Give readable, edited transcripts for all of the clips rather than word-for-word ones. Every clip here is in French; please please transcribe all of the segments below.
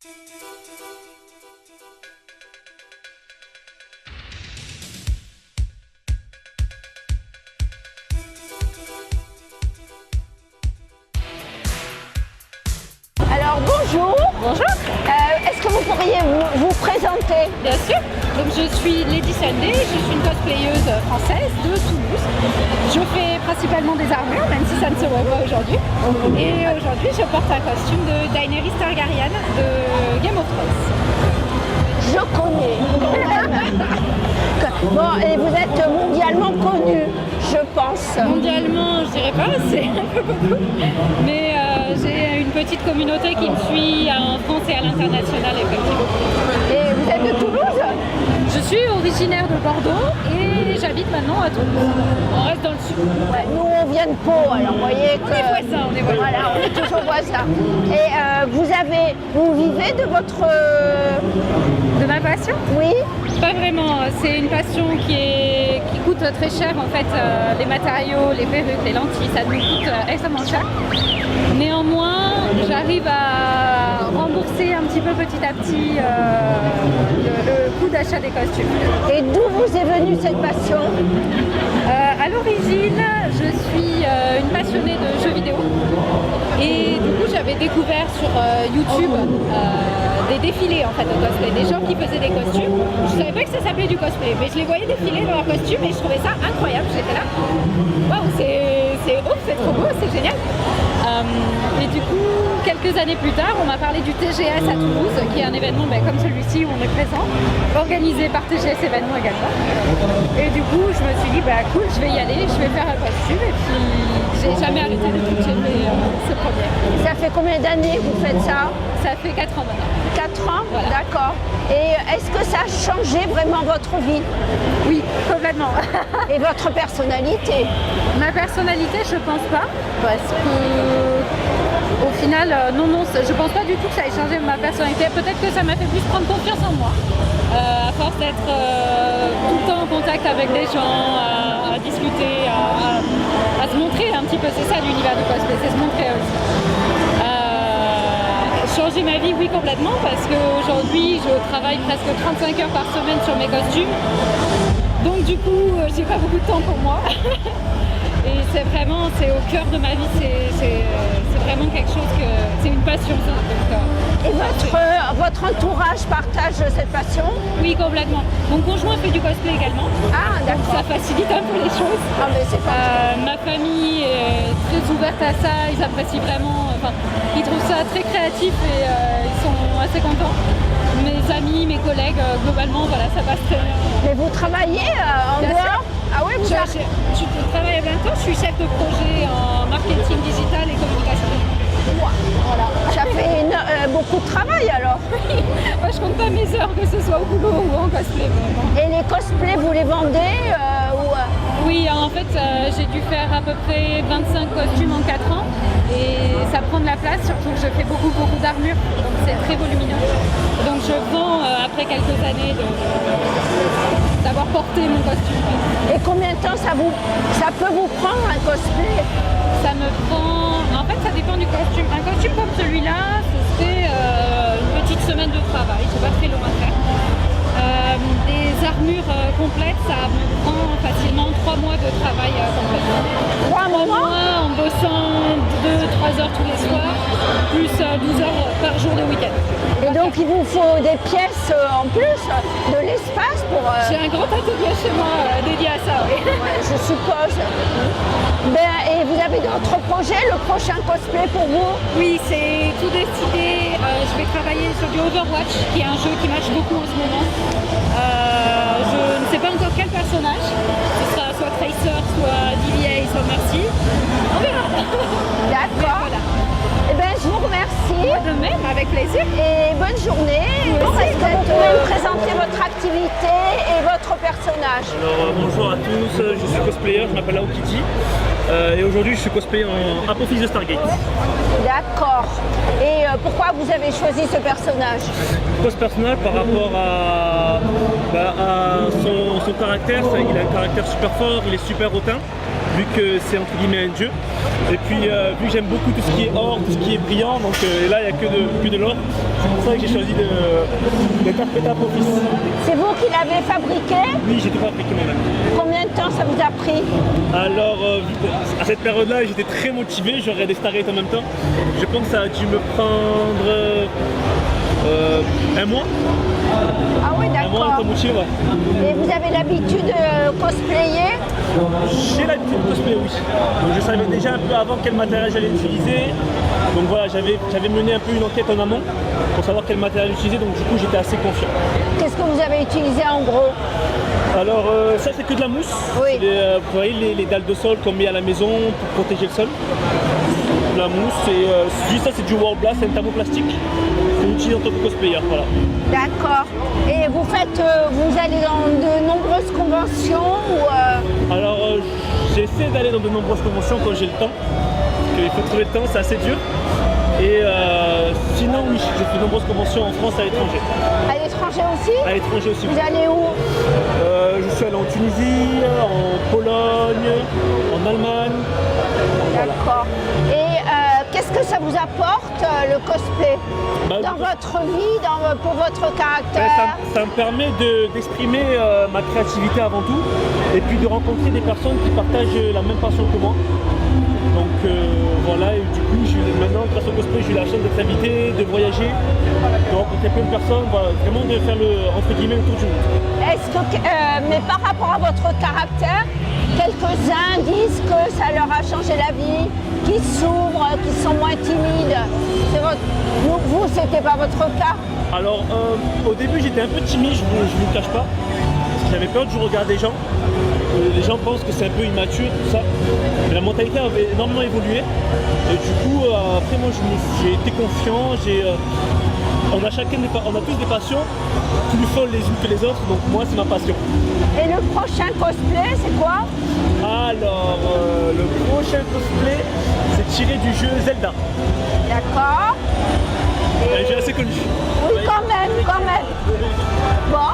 Alors bonjour. Bonjour. Est-ce que vous pourriez vous présenter? Bien sûr. Donc je suis Lady Sunday, je suis une cosplayeuse française de Toulouse. Je fais principalement des armures, même si ça ne se voit pas aujourd'hui. Et aujourd'hui je porte un costume de Daenerys Targaryen de Game of Thrones. Je connais. Bon, et vous êtes mondialement connu, je pense. Mondialement, je dirais pas, c'est un peu beaucoup. Mais j'ai une petite communauté qui me suit en France et à l'international, effectivement. Et vous êtes de Toulouse? Je suis originaire de Bordeaux et j'habite maintenant à Toulouse. On reste dans le sud. Ouais, nous on vient de Pau, alors vous voyez que... On est voisins, on est voisins. Voilà, on est toujours voisins. Et vous vivez de votre... De ma passion? Oui. Pas vraiment, c'est une passion qui coûte très cher en fait, les matériaux, les perruques, les lentilles, ça nous coûte extrêmement cher. Néanmoins, j'arrive à rembourser un petit peu petit à petit le coût d'achat des costumes. Et d'où vous est venue cette passion? À l'origine, je suis une passionnée de jeux vidéo et du coup j'avais découvert sur YouTube des défilés en fait de cosplay, des gens qui faisaient des costumes. Je savais pas que ça s'appelait du cosplay, mais je les voyais défiler dans leurs costumes et je trouvais ça incroyable. J'étais là, waouh, c'est trop beau, c'est génial. Et du coup, quelques années plus tard, on m'a parlé du TGS à Toulouse, qui est un événement comme celui-ci où on est présent, organisé par TGS événements également. Et du coup, je me suis dit, cool, je vais y aller, je vais faire un costume. Et puis, j'ai jamais arrêté de toucher ce premier. Ça fait combien d'années que vous faites ça? Ça fait 4 ans maintenant. 4 ans, Voilà. D'accord. Et est-ce que ça a changé vraiment votre vie? Oui, complètement. Et votre personnalité? Ma personnalité, je pense pas, parce que au final, non, je pense pas du tout que ça ait changé ma personnalité. Peut-être que ça m'a fait plus prendre confiance en moi, à force d'être tout le temps en contact avec des gens, à discuter, à se montrer un petit peu. C'est ça l'univers du cosplay, c'est se montrer aussi. Changer ma vie, oui, complètement, parce qu'aujourd'hui, je travaille presque 35 heures par semaine sur mes costumes. Donc du coup, j'ai pas beaucoup de temps pour moi. Et c'est au cœur de ma vie, c'est vraiment quelque chose c'est une passion ça. Donc, Et votre entourage partage cette passion? oui, complètement. Mon conjoint fait du cosplay également. Ah, Donc d'accord. ça facilite un peu les choses. Ah, mais c'est pas... Ma famille est très ouverte à ça, ils apprécient vraiment, ils trouvent ça très créatif et ils sont assez contents. Mes amis, mes collègues, globalement, voilà, ça passe très bien. Mais vous travaillez en Bien sûr. dehors? Ah oui, vous avez... Je travaille à plein temps, je suis chef de projet en marketing digital et communication. Voilà. Ça fait beaucoup de travail alors. Moi je compte pas mes heures, que ce soit au boulot ou en cosplay. Vraiment. Et les cosplays, vous les vendez Oui, en fait j'ai dû faire à peu près 25 costumes en 4 ans et ça prend de la place, surtout que je fais beaucoup d'armures, donc c'est très volumineux. Donc je vends après quelques années d'avoir porté mon costume. Et combien de temps ça peut vous prendre un cosplay? Ça me prend... En fait, ça dépend du costume. Un costume comme celui-là, c'est une petite semaine de travail. C'est pas très long à faire. Des armures complètes, ça me prend facilement 3 mois de travail complet. 3 mois En bossant 2-3 heures tous les soirs, plus 12 heures par jour de week-end. Et donc il vous faut des pièces en plus, de l'espace pour... J'ai un grand atelier chez moi dédié à ça, oui. Ouais, je suppose. Et vous avez d'autres projets, le prochain cosplay pour vous? Oui, c'est tout décidé. Je vais travailler sur du Overwatch, qui est un jeu qui marche beaucoup en ce moment. Je ne sais pas encore quel personnage. Ce sera soit Tracer, soit DVA, soit Mercy. On verra. D'accord. Voilà. Eh bien, je vous remercie. De même, avec plaisir. Et bonne journée. Est-ce que vous pouvez me présenter votre activité et votre personnage? Alors bonjour à tous, je suis cosplayer, je m'appelle Aokiti et aujourd'hui je suis cosplayer en Apophis de Stargate. D'accord. Et pourquoi vous avez choisi ce personnage? Pourquoi ce personnage par rapport à son caractère? Il a un caractère super fort, il est super hautain vu que c'est entre guillemets un dieu. Et puis vu que j'aime beaucoup tout ce qui est or, tout ce qui est brillant, donc et là il n'y a que de l'or. C'est pour ça que j'ai choisi d'interpréter Apophis. C'est vous qui l'avez fabriqué? Oui, j'ai tout fabriqué moi-même. Combien de temps ça vous a pris? Alors à cette période-là, j'étais très motivé, je regardais Stargate en même temps. Je pense que ça a dû me prendre un mois. Ah oui, Un mois d'accord. en temps motivé, ouais. Et vous avez l'habitude de cosplayer? J'ai l'habitude de cosplayer, oui. Donc je savais déjà un peu avant quel matériel j'allais utiliser. Donc voilà, j'avais mené un peu une enquête en amont pour savoir quel matériel utiliser, donc du coup j'étais assez confiant. Qu'est-ce que vous avez utilisé en gros? Alors ça c'est que de la mousse. Oui. C'est vous voyez les dalles de sol qu'on met à la maison pour protéger le sol. De la mousse et juste ça c'est du wall blast, c'est un thermoplastique. C'est utile en tant que cosplayer, voilà. D'accord. Et vous vous allez dans de nombreuses conventions ou Alors j'essaie d'aller dans de nombreuses conventions quand j'ai le temps. Parce qu'il faut trouver le temps, c'est assez dur. Et sinon oui, j'ai fait de nombreuses conventions en France, à l'étranger. à l'étranger aussi? À l'étranger aussi. Vous allez où? Je suis allé en Tunisie, en Pologne, en Allemagne. D'accord. Et qu'est-ce que ça vous apporte le cosplay Bah, dans votre vie, pour votre caractère? Ça me permet d'exprimer ma créativité avant tout et puis de rencontrer des personnes qui partagent la même passion que moi. Donc voilà, et du coup maintenant grâce au cosplay j'ai eu la chance d'être invité, de voyager, de rencontrer plein de personnes, voilà, vraiment de faire entre guillemets le tour du monde. Mais par rapport à votre caractère, quelques-uns disent que ça leur a changé la vie, qu'ils s'ouvrent, qu'ils sont moins timides. Vous, c'était pas votre cas? Alors au début j'étais un peu timide, je vous le cache pas, parce que j'avais peur du regard des gens. Les gens pensent que c'est un peu immature, tout ça. Mais la mentalité avait énormément évolué. Et du coup, après moi j'ai été confiant, on a tous des passions plus folles les unes que les autres, donc moi c'est ma passion. Et le prochain cosplay, c'est quoi? Alors, le prochain cosplay, c'est tiré du jeu Zelda. D'accord. Un jeu assez connu. Oui, quand même. Bon,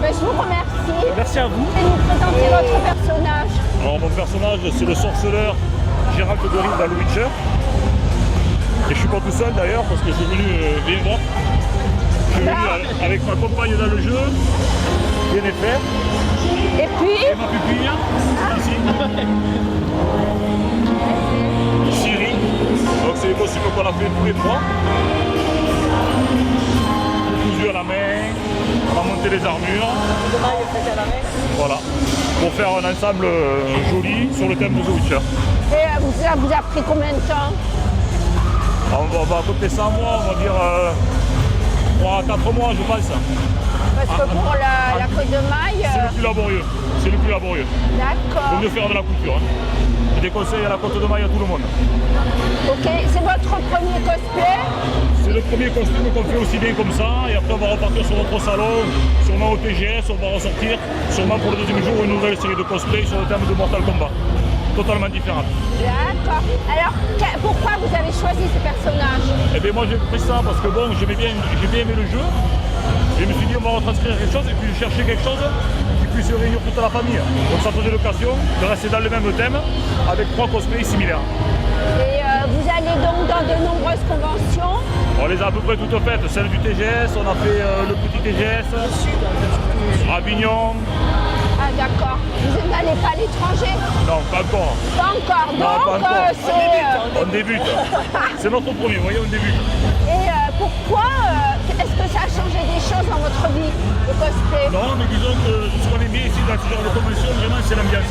je vous remercie. Merci à vous. Et nous présenter votre personnage. Alors mon personnage c'est le sorceleur Gérald de Rive dans le Witcher. Et je suis pas tout seul d'ailleurs parce que j'ai venu bien voir. Je suis venu avec ma compagne dans le jeu, Yennefer, Et puis, et ma pupille, ici. Siri. Donc c'est les costumes qu'on a fait tous les trois. Cousu à la main, on a monté les armures. Voilà. Pour faire un ensemble joli sur le thème de The Witcher. et ça vous a pris combien de temps? On va compter 100 mois, on va dire 3 à 4 mois je pense. Parce que pour la côte de maille, C'est le plus laborieux. C'est le plus laborieux. Il d'accord. vaut mieux faire de la couture. Hein. Je déconseille à la côte de maille à tout le monde. Ok, c'est votre premier cosplay? C'est le premier costume qu'on fait aussi bien comme ça. Et après on va repartir sur notre salon, sûrement au TGS, on va ressortir sûrement pour le deuxième jour une nouvelle série de cosplay sur le thème de Mortal Kombat. Totalement différente. D'accord. Alors, pourquoi vous avez choisi ce personnage? Et bien moi j'ai pris ça parce que bon, j'ai bien aimé le jeu. Et je me suis dit on va retranscrire quelque chose et puis chercher quelque chose qui puisse réunir toute la famille. Donc ça faisait l'occasion de rester dans le même thème avec 3 cosplays similaires. Et vous allez donc dans de nombreuses conventions? On les a à peu près toutes faites, celle du TGS, on a fait le petit TGS, Avignon. Ah d'accord. Vous n'allez pas à l'étranger? Non, pas encore. Pas encore. Non, pas Donc encore. c'est... On débute. C'est notre premier, vous voyez, on débute. Et pourquoi est-ce que ça a changé des choses dans votre vie, le cosplay? Non, mais disons que ce qu'on aime bien ici dans ce genre de convention, vraiment, c'est l'ambiance.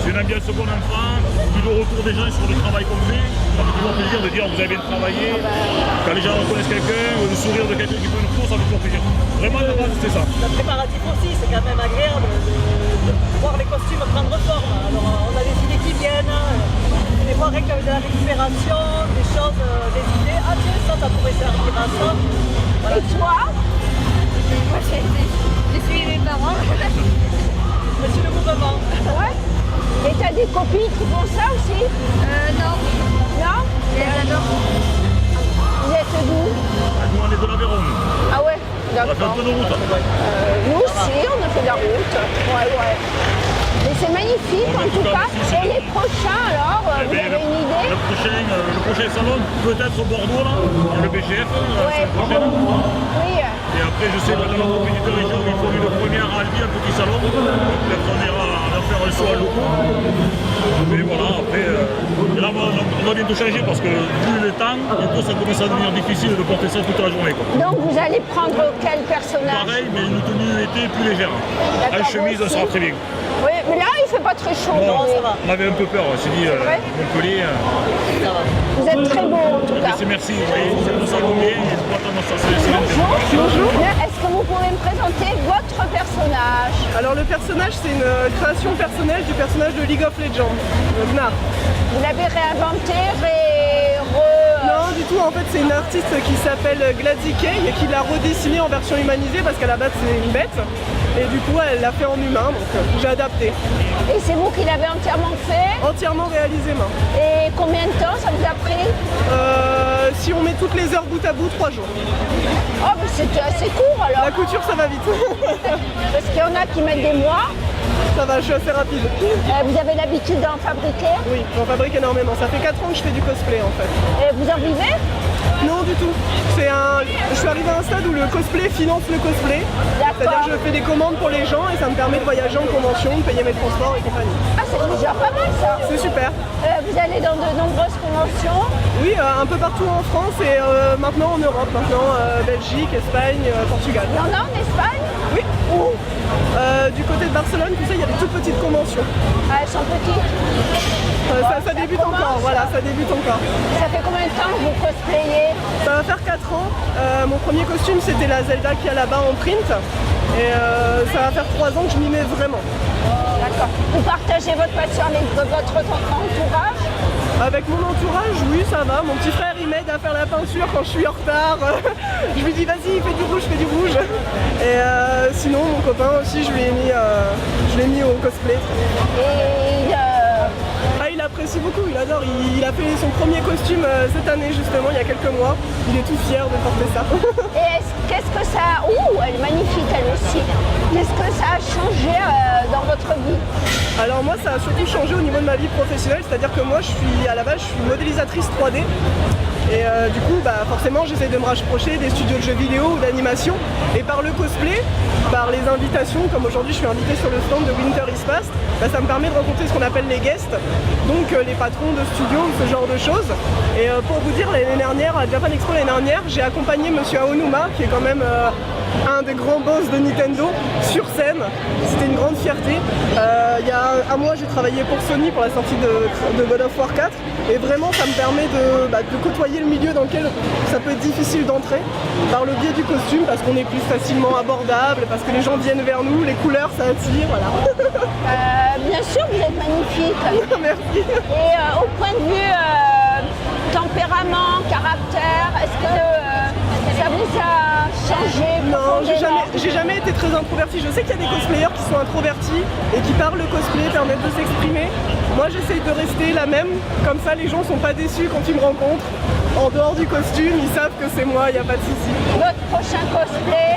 C'est une ambiance bon enfant, puis le retour des gens sur le travail qu'on fait. Ça fait toujours plaisir de dire vous avez bien travaillé. Quand les gens reconnaissent quelqu'un, ou le sourire de quelqu'un qui fait une course, ça fait toujours plaisir. Vraiment, de base, c'est ça. Le préparatif aussi, c'est quand même agréable de voir les costumes prendre forme. Alors on a des idées qui viennent, des fois rien qu'avec de la récupération, des choses, des idées. Ah tiens, ça pourrait servir à ça. Voilà. Et toi? Moi, je suis mes parents. Monsieur le mouvement. Ouais. Et t'as des copines qui font ça aussi? Non, Non? j'adore. Vous êtes d'où? Nous, on est de l'Aveyron. Ah ouais, On a fait un d'accord. peu de route. Nous aussi, on a fait de la route. Ouais. Mais c'est magnifique en tout cas. Et les prochains alors, vous avez une idée? Le prochain salon, peut-être Bordeaux, là, il y a le BGF, la Ouais. semaine prochaine. Oui. Et après, je sais que dans notre communauté de région, ils font une première à Albi, un petit salon. Peut-être qu'on ira leur faire un saut à l'eau. Mais voilà, après, là, on va bientôt changer parce que vu le temps, bientôt ça commence à devenir difficile de porter ça toute la journée, quoi. Donc vous allez prendre quel personnage? Pareil, mais une tenue été plus légère. D'accord, En chemise, moi ça sera aussi. très bien. Oui, mais là il fait pas très chaud. Bon, donc, ça va. on avait un peu peur, on s'est dit, vrai Montpellier. Ça va. Vous êtes très beau en tout cas. Merci, oui, c'est pour ça qu'on vient et je crois que ça, c'est l'intérêt. Bonjour. Est-ce que vous pouvez me présenter votre personnage? Alors le personnage, c'est une création personnelle du personnage de League of Legends, Gnar. Vous l'avez réinventé, Non du tout, en fait c'est une artiste qui s'appelle Gladzy Kay et qui l'a redessiné en version humanisée parce qu'à la base c'est une bête. Et du coup elle l'a fait en humain, donc j'ai adapté. Et c'est vous qui l'avez entièrement fait? Entièrement réalisé main. Et combien de temps ça vous a pris? Si on met toutes les heures bout à bout, 3 jours. Oh, mais c'était assez court alors. La couture ça va vite. Parce qu'il y en a qui mettent des mois. Ça va, je suis assez rapide. Vous avez l'habitude d'en fabriquer? Oui, j'en fabrique énormément. Ça fait 4 ans que je fais du cosplay en fait. Et vous en vivez? Non du tout. Je suis arrivé à un stade où le cosplay finance le cosplay. C'est-à-dire D'accord. que je fais des commandes pour les gens et ça me permet de voyager en convention, de payer mes transports et compagnie. Ah, c'est déjà pas mal ça. C'est super. Vous allez dans de nombreuses conventions. Oui, un peu partout en France et maintenant en Europe. Maintenant Belgique, Espagne, Portugal. Il y en a en Espagne? Oui. Du côté de Barcelone, tu sais, il y a des toutes petites conventions. Ah, elles sont petites. Ça débute commence. encore, voilà, ça débute encore. Ça fait combien de temps que vous cosplayez? Ça va faire 4 ans. Mon premier costume, c'était la Zelda qui est là-bas en print. Et ça va faire 3 ans que je m'y mets vraiment. D'accord. Vous partagez votre passion avec votre entourage? Avec mon entourage, oui, ça va. Mon petit frère, il m'aide à faire la peinture quand je suis en retard. Je lui dis, vas-y, fais du rouge, fais du rouge. Et sinon, mon copain aussi, je l'ai mis au cosplay. Et Ah, il apprécie beaucoup, il adore. Il a fait son premier costume cette année, justement, il y a quelques mois. Il est tout fier de porter ça. qu'est-ce que ça... Ouh, elle est magnifique elle aussi. Qu'est-ce que ça a changé dans votre vie? Alors moi, ça a surtout changé au niveau de ma vie professionnelle. C'est-à-dire que moi, à la base, je suis modélisatrice 3D. Et du coup, forcément, j'essaie de me rapprocher des studios de jeux vidéo ou d'animation. Et par le cosplay, par les invitations, comme aujourd'hui je suis invitée sur le stand de Winter is Past, ça me permet de rencontrer ce qu'on appelle les guests, donc les patrons de studios ou ce genre de choses. Et pour vous dire, l'année dernière, à Japan Expo l'année dernière, j'ai accompagné Monsieur Aonuma, qui est quand même un des grands boss de Nintendo, sur scène. C'était une grande fierté. Il y a un mois, j'ai travaillé pour Sony pour la sortie de God of War 4. Et vraiment, ça me permet de côtoyer le milieu dans lequel ça peut être difficile d'entrer par le biais du costume, parce qu'on est plus facilement abordable, parce que les gens viennent vers nous, les couleurs ça attire, voilà. Bien sûr, vous êtes magnifique. Merci. Et au point de vue tempérament, caractère, est-ce que ça vous a changé? Non, profondément? j'ai jamais été très introvertie. Je sais qu'il y a des cosplayers qui sont introvertis et qui par le cosplay permettent de s'exprimer. Moi j'essaye de rester la même, comme ça les gens sont pas déçus quand ils me rencontrent. En dehors du costume, ils savent que c'est moi, il n'y a pas de souci. Votre prochain cosplay?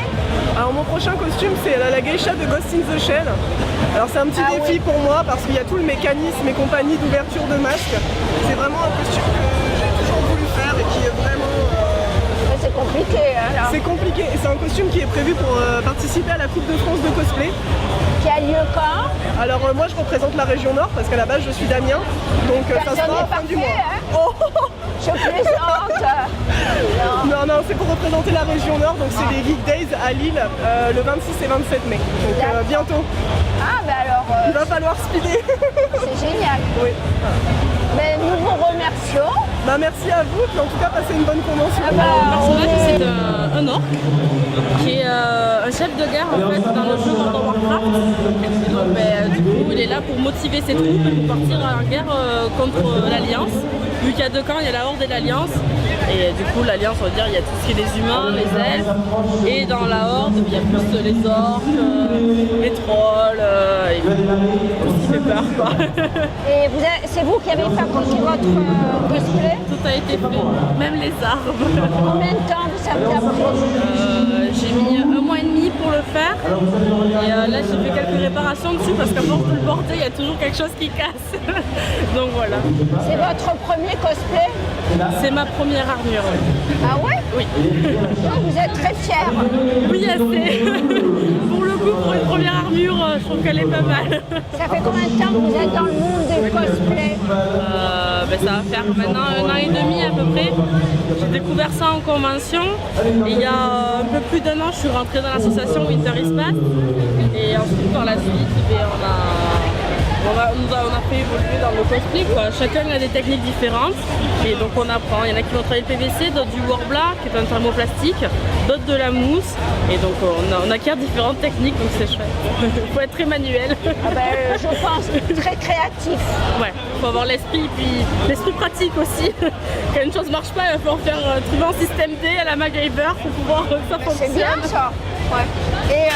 Alors mon prochain costume c'est la geisha de Ghost in the Shell. Alors c'est un petit défi pour moi parce qu'il y a tout le mécanisme et compagnie d'ouverture de masque. C'est vraiment un costume que j'ai toujours voulu faire et qui est vraiment... C'est compliqué, hein, là. C'est compliqué et c'est un costume qui est prévu pour participer à la Coupe de France de cosplay. Qui a lieu quand? Alors moi je représente la région Nord parce qu'à la base je suis d'Amiens. Donc ça Personne sera n'est à la fin du parfait, mois. hein. Oh Je plaisante. Non. Non, c'est pour représenter la région Nord, donc c'est les Geek Days à Lille le 26 et 27 mai. Donc bientôt. Ah, ben alors, Il va falloir speeder. c'est génial. Oui. Mais nous vous remercions. Merci à vous, puis en tout cas passez une bonne convention. Ah bah, Le personnage, c'est un orc qui est un chef de guerre en fait dans le jeu World of Warcraft. Et donc, du coup, il est là pour motiver ses troupes et pour partir en guerre contre l'Alliance. Vu qu'il y a 2 camps, il y a la Horde et l'Alliance. Et du coup, l'Alliance, on va dire, il y a tout ce qui est les humains, les elfes. Et dans la Horde, il y a plus les orques, les trolls, et tout ce qui fait peur, quoi. Et c'est vous qui avez fabriqué votre cosplay? Tout a été fait, même les arbres. Combien de temps ça vous a pris? J'ai mis 1 mois et demi pour le faire Et là j'ai fait quelques réparations dessus parce qu'à force de le porter, il y a toujours quelque chose qui casse. Donc voilà. C'est votre premier cosplay? C'est ma première armure. Ah ouais? Oui. Donc vous êtes très fière. Oui, assez. Pour le coup, pour une première armure, je trouve qu'elle est pas mal. Ça fait combien de temps que vous êtes dans le monde du cosplay? Ça va faire maintenant 1 an et demi à peu près. J'ai découvert ça en convention. Et il y a un peu plus d'1 an, je suis rentrée dans l'association Winter Espace. Et ensuite, par la suite, on a fait évoluer dans le cosplay, quoi. Chacun a des techniques différentes et donc on apprend. Il y en a qui vont travailler le PVC, d'autres du Worbla qui est un thermoplastique, d'autres de la mousse et donc on acquiert différentes techniques, donc c'est chouette. Il faut être très manuel. Ah ben, je pense très créatif. Ouais, il faut avoir l'esprit, puis l'esprit pratique aussi. Quand une chose marche pas, il va falloir faire trouver un système D à la MacGyver pour pouvoir que ça fonctionne. C'est bien ça. Ouais. Et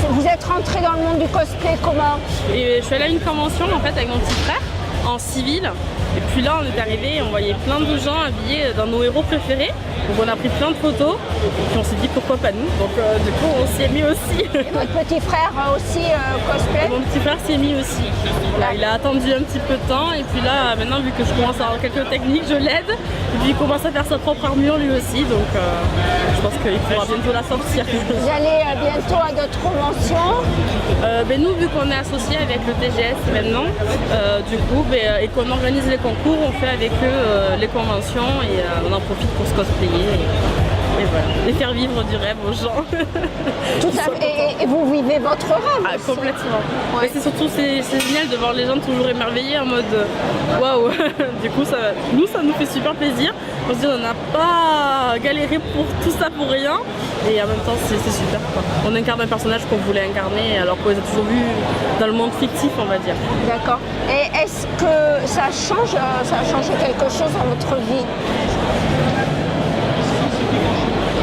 vous êtes rentré dans le monde du cosplay comment? Et je suis allée à une convention en fait avec mon petit frère en civil. Et puis là on est arrivé, on voyait plein de gens habillés dans nos héros préférés. Donc on a pris plein de photos et puis on s'est dit pourquoi pas nous. Donc du coup on s'y est mis aussi. Et votre petit frère aussi cosplay? Mon petit frère s'y est mis aussi. Là, il a attendu un petit peu de temps et puis là maintenant vu que je commence à avoir quelques techniques, je l'aide. Et puis il commence à faire sa propre armure lui aussi. Donc je pense qu'il pourra bientôt la sortir. Vous allez bientôt à d'autres conventions? Nous vu qu'on est associé avec le TGS maintenant, du coup et qu'on organise les concours, on fait avec eux les conventions et on en profite pour se cosplayer et voilà, et faire vivre du rêve aux gens. Tout à fait. Et vous vivez votre rêve? Ah, complètement. Ouais. C'est surtout c'est génial de voir les gens toujours émerveillés en mode waouh. Du coup ça nous fait super plaisir. On se dit on n'a pas galéré pour tout ça pour rien et en même temps c'est super quoi. On incarne un personnage qu'on voulait incarner alors qu'on les a toujours vus dans le monde fictif on va dire. D'accord. Et est-ce que ça a changé quelque chose dans votre vie?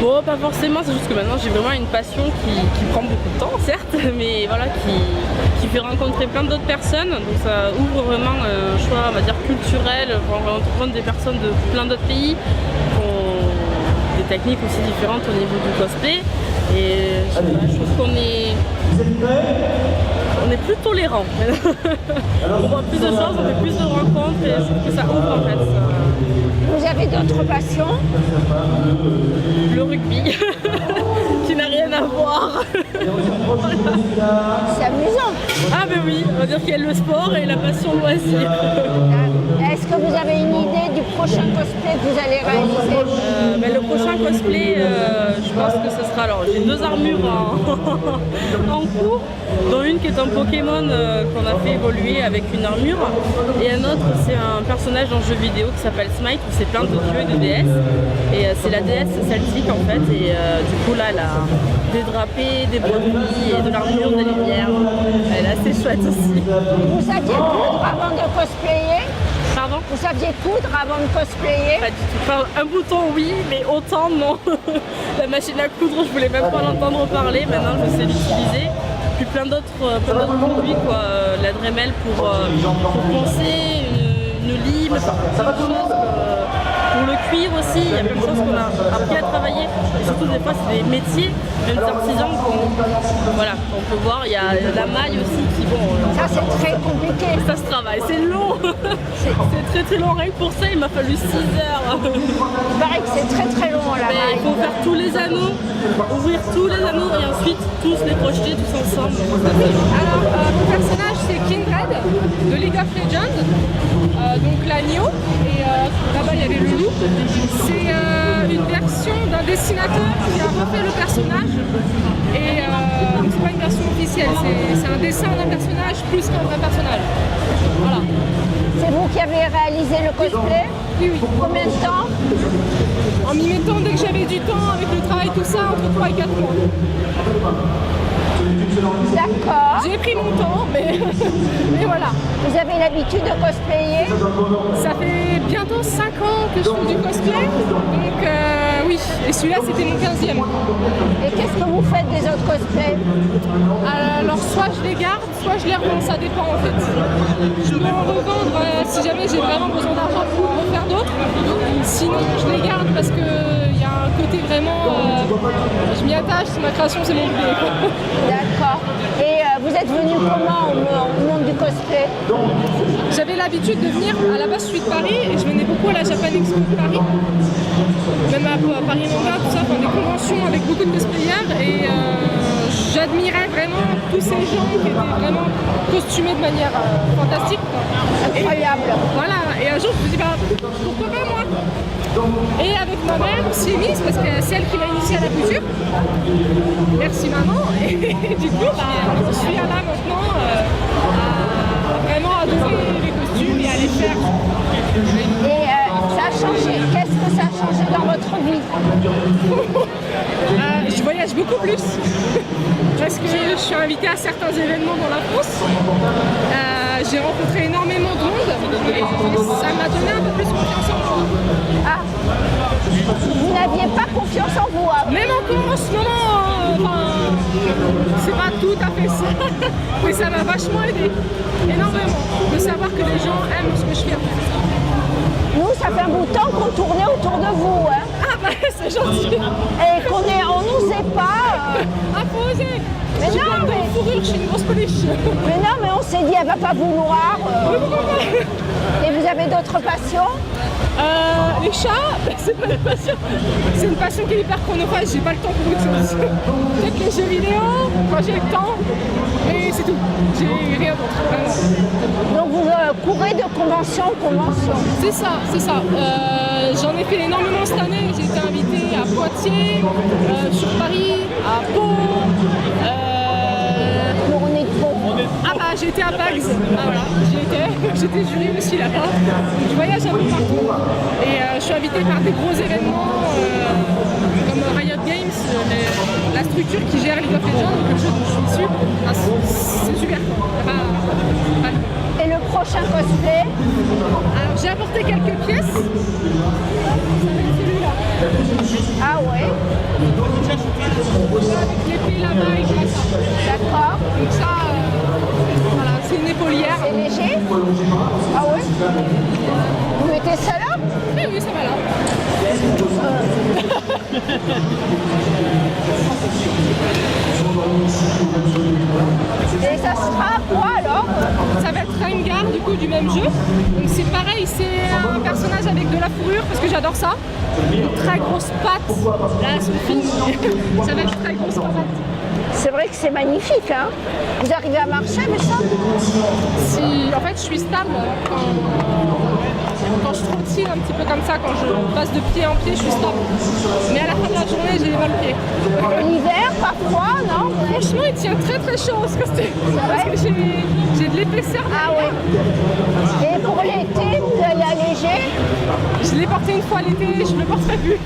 Bon, pas forcément, c'est juste que maintenant j'ai vraiment une passion qui prend beaucoup de temps, certes, mais voilà, qui fait rencontrer plein d'autres personnes. Donc ça ouvre vraiment un choix, on va dire, culturel, pour rencontrer des personnes de plein d'autres pays, qui ont des techniques aussi différentes au niveau du cosplay. Et je trouve qu'on est plus tolérant. On voit plus de choses, on fait plus de rencontres et je trouve que ça ouvre en fait. Vous avez d'autres passions? Le rugby, qui n'a rien à voir. C'est amusant. Ah ben oui, on va dire qu'il y a le sport et la passion loisir. Est-ce que vous avez une idée du prochain cosplay que vous allez réaliser? Le prochain cosplay, je pense que ce sera... Alors j'ai 2 armures en cours, dont une qui est un Pokémon qu'on a fait évoluer avec une armure et un autre c'est un personnage dans le jeu vidéo qui s'appelle Smite où c'est plein de dieux et de déesses et c'est la déesse celtique en fait et du coup là elle a des drapés, des broderies et de l'armure, des lumières. Elle est assez chouette aussi. Vous saviez coudre avant de cosplayer? Pardon? Vous saviez coudre avant de cosplayer? Pas du tout. Enfin, un bouton oui, mais autant non. La machine à coudre, je voulais même pas l'entendre parler, maintenant je sais l'utiliser. Puis plein d'autres produits, quoi. La Dremel pour poncer, une lime, plein de choses. Pour le cuir aussi, il y a plein de choses qu'on a appris à travailler. Et surtout des fois c'est des métiers, même des artisans qu'on peut voir. Il y a la maille aussi qui Ça c'est très compliqué. Ça se travaille, c'est long. C'est très long, rien que pour ça il m'a fallu 6 heures. Il paraît que c'est très long la maille. Il faut faire tous les anneaux, ouvrir tous les anneaux et ensuite tous les projeter tous ensemble. Alors, mon personnage c'est Kindred de League of Legends, donc l'agneau, et là-bas il y avait le loup. C'est une version d'un dessinateur qui a refait le personnage, et c'est pas une version officielle, c'est un dessin d'un personnage plus qu'un vrai personnage. Voilà. C'est vous qui avez réalisé le cosplay? Oui. Combien de temps? En m'y mettant dès que j'avais du temps avec le travail, tout ça, entre 3 et 4 mois. D'accord. J'ai pris mon temps, mais voilà. Vous avez l'habitude de cosplayer? Ça fait bientôt 5 ans que je fais du cosplay, donc oui, et celui-là c'était mon 15e. Et qu'est-ce que vous faites des autres cosplays? Alors soit je les garde, soit je les revends, ça dépend en fait. Je peux en revendre si jamais j'ai vraiment besoin d'argent pour en faire d'autres, sinon je les garde parce qu'il y a un côté vraiment. Je m'y attache, c'est ma création, c'est mon bébé. D'accord. Et vous êtes venu comment au monde du cosplay? J'avais l'habitude de venir, à la base je suis de Paris et je venais beaucoup à la Japan Expo de Paris. Même à Paris Manga, tout ça, enfin, des conventions avec beaucoup de cosplayers et j'admirais vraiment tous ces gens qui étaient vraiment costumés de manière fantastique. Quoi. Incroyable. Voilà, et un jour je me dis bah pourquoi pas moi? Et avec ma mère, on s'est mise parce que c'est elle qui m'a initiée à la couture. Merci maman. Et du coup, je suis là maintenant à vraiment adorer les costumes et à les faire. Et ça a changé. Qu'est-ce que ça a changé dans votre vie? Je voyage beaucoup plus parce que je suis invitée à certains événements dans la France. J'ai rencontré énormément de monde et ça m'a donné un peu plus confiance en moi. Ah, vous n'aviez pas confiance en vous avant? Même encore en ce moment, c'est pas tout à fait ça, mais ça m'a vachement aidé, énormément, de savoir que les gens aiment ce que je fais. Nous, ça fait un bout de temps qu'on tournait autour de vous. Hein. Ah bah c'est gentil. Et on n'osait pas. Ah faut oser. Mais J'ai non, plein de mais- fourrure, je suis une grosse pouliche. Mais non, mais on s'est dit, elle va pas vouloir. Et vous avez d'autres passions? Les chats, c'est pas une passion. C'est une passion qui est hyper chronophage, j'ai pas le temps pour autre chose. Peut-être les jeux vidéo, quand j'ai le temps, mais c'est tout. J'ai rien d'autre, vraiment. Donc vous courez de convention en convention. C'est ça, c'est ça. J'en ai fait énormément cette année. J'ai été invitée à Poitiers, sur Paris, à Pau. Nous, on est de Pau. Ah bah j'ai été à Bags, ah, voilà, j'étais jury aussi là-bas. Je voyage un peu partout et je suis invitée par des gros événements comme Riot Games, la structure qui gère League of Legends, quelque chose dont je suis issue. Ah, c'est super. Et le prochain cosplay? Alors j'ai apporté quelques pièces. Ça va être celui-là. Ah ouais, Avec l'épée là-bas et tout ça. d'accord. Donc ça, voilà, c'est une épaulière. C'est léger? Ah ouais? Vous mettez ça là? Oui, ça va là. Et ça sera quoi alors? Ça va être Rengar du coup du même jeu. Donc c'est pareil, c'est un personnage avec de la fourrure parce que j'adore ça. Une très grosse patte. Là, elles sont fines. Ça va être très grosse patte. C'est vrai que c'est magnifique, hein? Vous arrivez à marcher avec ça? Si, en fait, je suis stable quand je trottine un petit peu comme ça, quand je passe de pied en pied, je suis stable. Mais à la fin de la journée, j'ai les mal pieds. L'hiver, parfois, non? Franchement, il tient très très chaud ce costume. Parce que j'ai de l'épaisseur. Ah ouais. Et pour l'été, vous allez alléger? Je l'ai porté une fois l'été, je ne le porterai plus.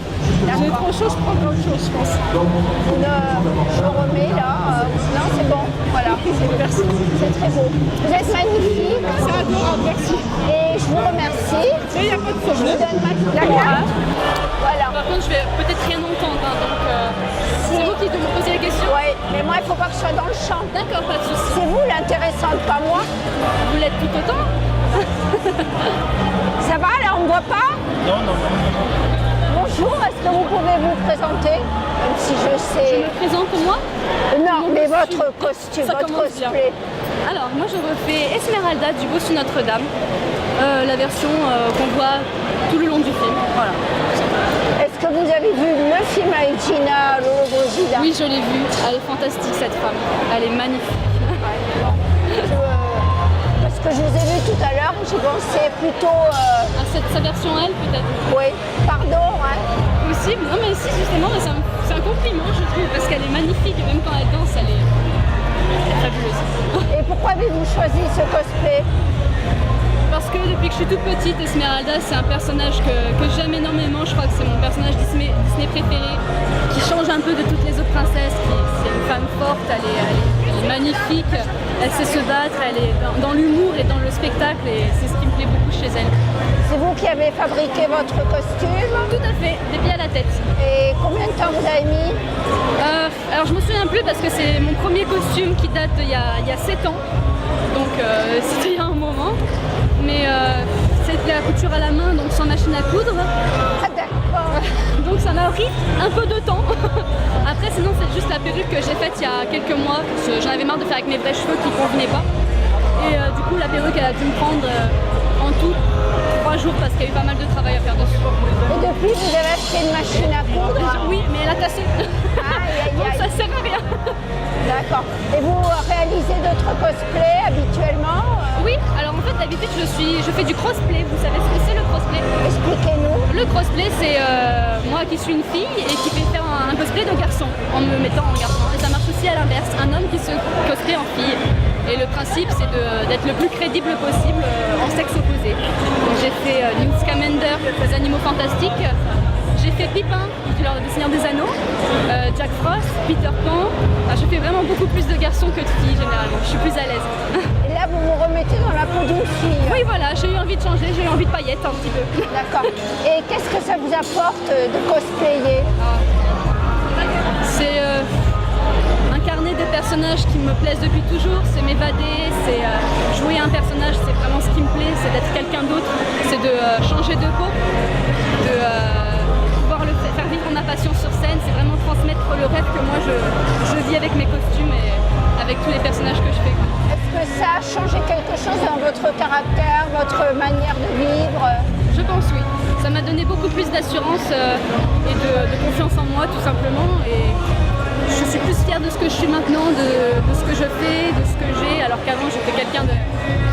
J'ai trop chaud, je prendrai autre chose, je pense. Je remets là. Non, c'est bon. Voilà. Merci. C'est très beau. Vous êtes magnifique. C'est adorable, merci. Et je vous remercie. Il n'y a pas de Je vous problème. donne la carte. Voilà. Par contre, je vais peut-être rien entendre, hein, donc c'est vous qui devez me poser les questions. Oui, mais moi, il ne faut pas que je sois dans le champ. D'accord, pas de soucis. C'est vous l'intéressante, pas moi. Vous l'êtes tout autant. Ça va, là, on ne voit pas? Non, non, non. Bonjour, est-ce que vous pouvez vous présenter? Même si je sais... Je me présente moi. Non, Mon mais costume. votre costume, Ça votre commence bien. cosplay. Alors, moi je refais Esmeralda du Bossu Notre-Dame, la version qu'on voit tout le long du film. Voilà. Est-ce que vous avez vu le film avec Gina Lollobrigida? Oui, je l'ai vue. Elle est fantastique cette femme. Elle est magnifique. Parce que je vous ai vu tout à l'heure, j'ai pensé plutôt... À sa version elle peut-être. Oui, pardon, hein. Possible. Non mais si justement, c'est un compliment je trouve, parce qu'elle est magnifique et même quand elle danse, elle est fabuleuse. Et pourquoi avez-vous choisi ce cosplay? Parce que depuis que je suis toute petite, Esmeralda c'est un personnage que j'aime énormément. Je crois que c'est mon personnage Disney préféré, qui change un peu de toutes les autres princesses. C'est une femme forte, elle est magnifique, elle sait se battre, elle est dans l'humour et dans le spectacle et c'est ce qui me plaît beaucoup chez elle. C'est vous qui avez fabriqué votre costume? Tout à fait, des pieds à la tête. Et combien de temps vous avez mis? Alors je me souviens plus parce que c'est mon premier costume qui date d'il y a 7 ans. Donc c'était il y a un moment. Mais c'est de la couture à la main, donc sans machine à coudre. Ah d'accord. Donc ça m'a pris un peu de temps. Après sinon c'est juste la perruque que j'ai faite il y a quelques mois, parce que j'en avais marre de faire avec mes vrais cheveux qui ne convenaient pas. Et du coup la perruque elle a dû me prendre en tout 3 jours parce qu'il y a eu pas mal de travail à faire dessus. Et depuis, vous avez acheté une machine à coudre? Oui, mais elle a tassé. Donc ça sert à rien. D'accord. Et vous réalisez d'autres cosplays habituellement? Oui, alors en fait d'habitude je fais du crossplay. Vous savez ce que c'est le crossplay? Expliquez-nous. Le crossplay c'est moi qui suis une fille et qui fait faire un cosplay de garçon en me mettant en garçon. Et ça marche aussi à l'inverse, un homme qui se cosplay en fille. Et le principe c'est d'être le plus crédible possible en sexe opposé. Donc j'ai fait Newt Scamander, les animaux fantastiques. J'ai fait Pipin, qui est le Seigneur des Anneaux, Jack Frost, Peter Pan. Enfin, je fais vraiment beaucoup plus de garçons que de filles généralement, je suis plus à l'aise. Et là, vous vous remettez dans la peau d'une fille. Oui voilà, j'ai eu envie de changer, j'ai eu envie de paillettes un petit peu. D'accord. Et qu'est-ce que ça vous apporte de cosplayer? C'est incarner des personnages qui me plaisent depuis toujours, c'est m'évader, c'est jouer un personnage, c'est vraiment ce qui me plaît, c'est d'être quelqu'un d'autre, c'est de changer de peau, de pouvoir faire vivre ma passion sur scène, c'est vraiment transmettre le rêve que moi je vis avec mes costumes et avec tous les personnages que je fais. Est-ce que ça a changé quelque chose dans votre caractère, votre manière de vivre? Je pense oui. Ça m'a donné beaucoup plus d'assurance et de confiance en moi tout simplement. Et je suis plus fière de ce que je suis maintenant, de ce que je fais, de ce que j'ai, alors qu'avant j'étais quelqu'un de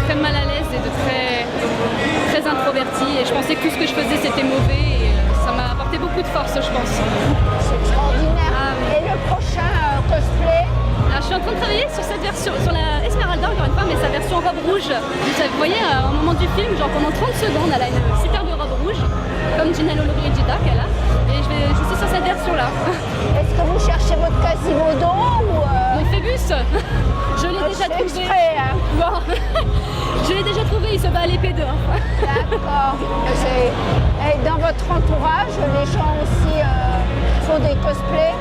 très mal à l'aise et de très introverti. Et je pensais que tout ce que je faisais c'était mauvais. Et ça m'a apporté beaucoup de force, je pense. C'est extraordinaire. Ah, oui. Et le prochain cosplay? Alors, je suis en train de travailler sur cette version, sur la Esmeralda encore une fois, mais sa version robe rouge. Vous voyez, au moment du film, genre pendant 30 secondes, elle a une superbe robe rouge, comme Gina Lollobrigida qu'elle a. Et je suis sur cette version-là. Est-ce que vous cherchez votre Quasimodo ou Mon Phébus, je l'ai déjà trouvé. exprès, hein. Bon. Je l'ai déjà trouvé, il se bat à l'épée d'or. D'accord. Et dans votre entourage, les gens aussi font des cosplays?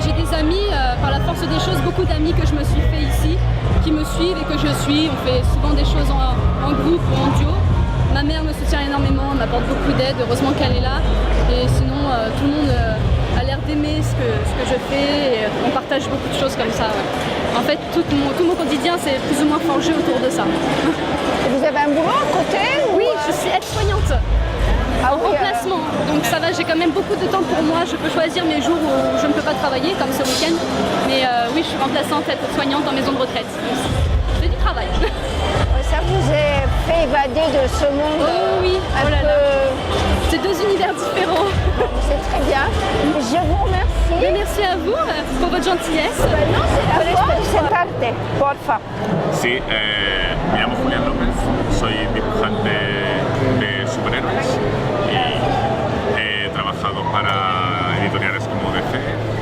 J'ai des amis, par la force des choses, beaucoup d'amis que je me suis fait ici, qui me suivent et que je suis. On fait souvent des choses en groupe ou en duo. Ma mère me soutient énormément, elle m'apporte beaucoup d'aide, heureusement qu'elle est là. Et sinon, tout le monde a l'air d'aimer ce que je fais et on partage beaucoup de choses comme ça. Ouais. En fait, tout mon quotidien, c'est plus ou moins forgé autour de ça. Et vous avez un boulot à côté? Oui, je suis aide-soignante. Ah En oui, remplacement, donc ça va, j'ai quand même beaucoup de temps pour moi, je peux choisir mes jours où je ne peux pas travailler, comme ce week-end, mais oui, je suis remplaçante, aide-soignante en maison de retraite, donc c'est du travail. ça vous a fait évader de ce monde? Oh oui, un oh là là. peu... C'est 2 univers différents. C'est très bien. Je vous remercie. Mais merci à vous pour votre gentillesse. No, c'est la fois, sentarte, porfa. Sí, me llamo Julián López, soy dibujante de superhéroes y he trabajado para editoriales como DC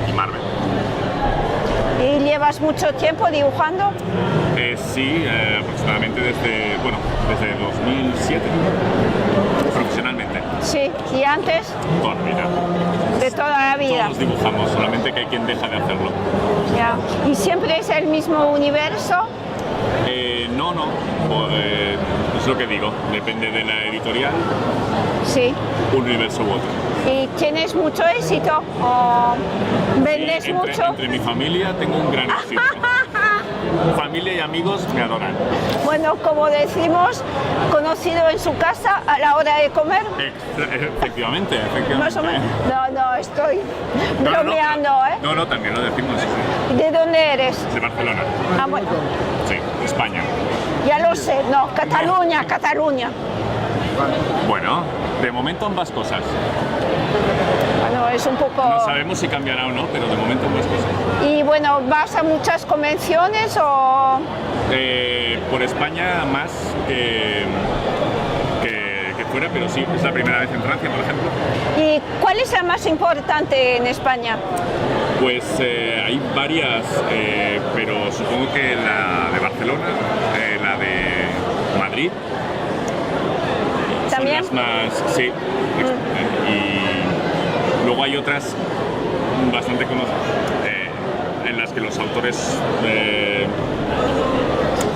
y Marvel. ¿Y llevas mucho tiempo dibujando? Sí, aproximadamente desde 2007, profesionalmente. Sí, ¿y antes? Toda la vida. De toda la vida. Todos dibujamos, solamente que hay quien deja de hacerlo. Ya. ¿Y siempre es el mismo universo? No, es lo que digo, depende de la editorial, Sí. un universo u otro. ¿Y tienes mucho éxito? ¿O vendes Sí, mucho? entre mi familia tengo un gran éxito. Familia y amigos me adoran. Bueno, como decimos, conocido en su casa a la hora de comer. Efectivamente. Más o menos. No, estoy No, bromeando, ¿eh? No, también lo decimos, sí. ¿De dónde eres? De Barcelona, Ah, bueno, sí, España. ya lo sé. No, Cataluña. Bueno, de momento ambas cosas. Bueno, es un poco... No sabemos si cambiará o no, pero de momento ambas cosas. Y bueno, ¿vas a muchas convenciones o...? Por España más que fuera, pero sí, es la primera vez en Francia, por ejemplo. ¿Y cuál es la más importante en España? Pues hay varias, pero supongo que la de Barcelona, la de Madrid, ¿También? son las más, sí. Y luego hay otras bastante conocidas, en las que los autores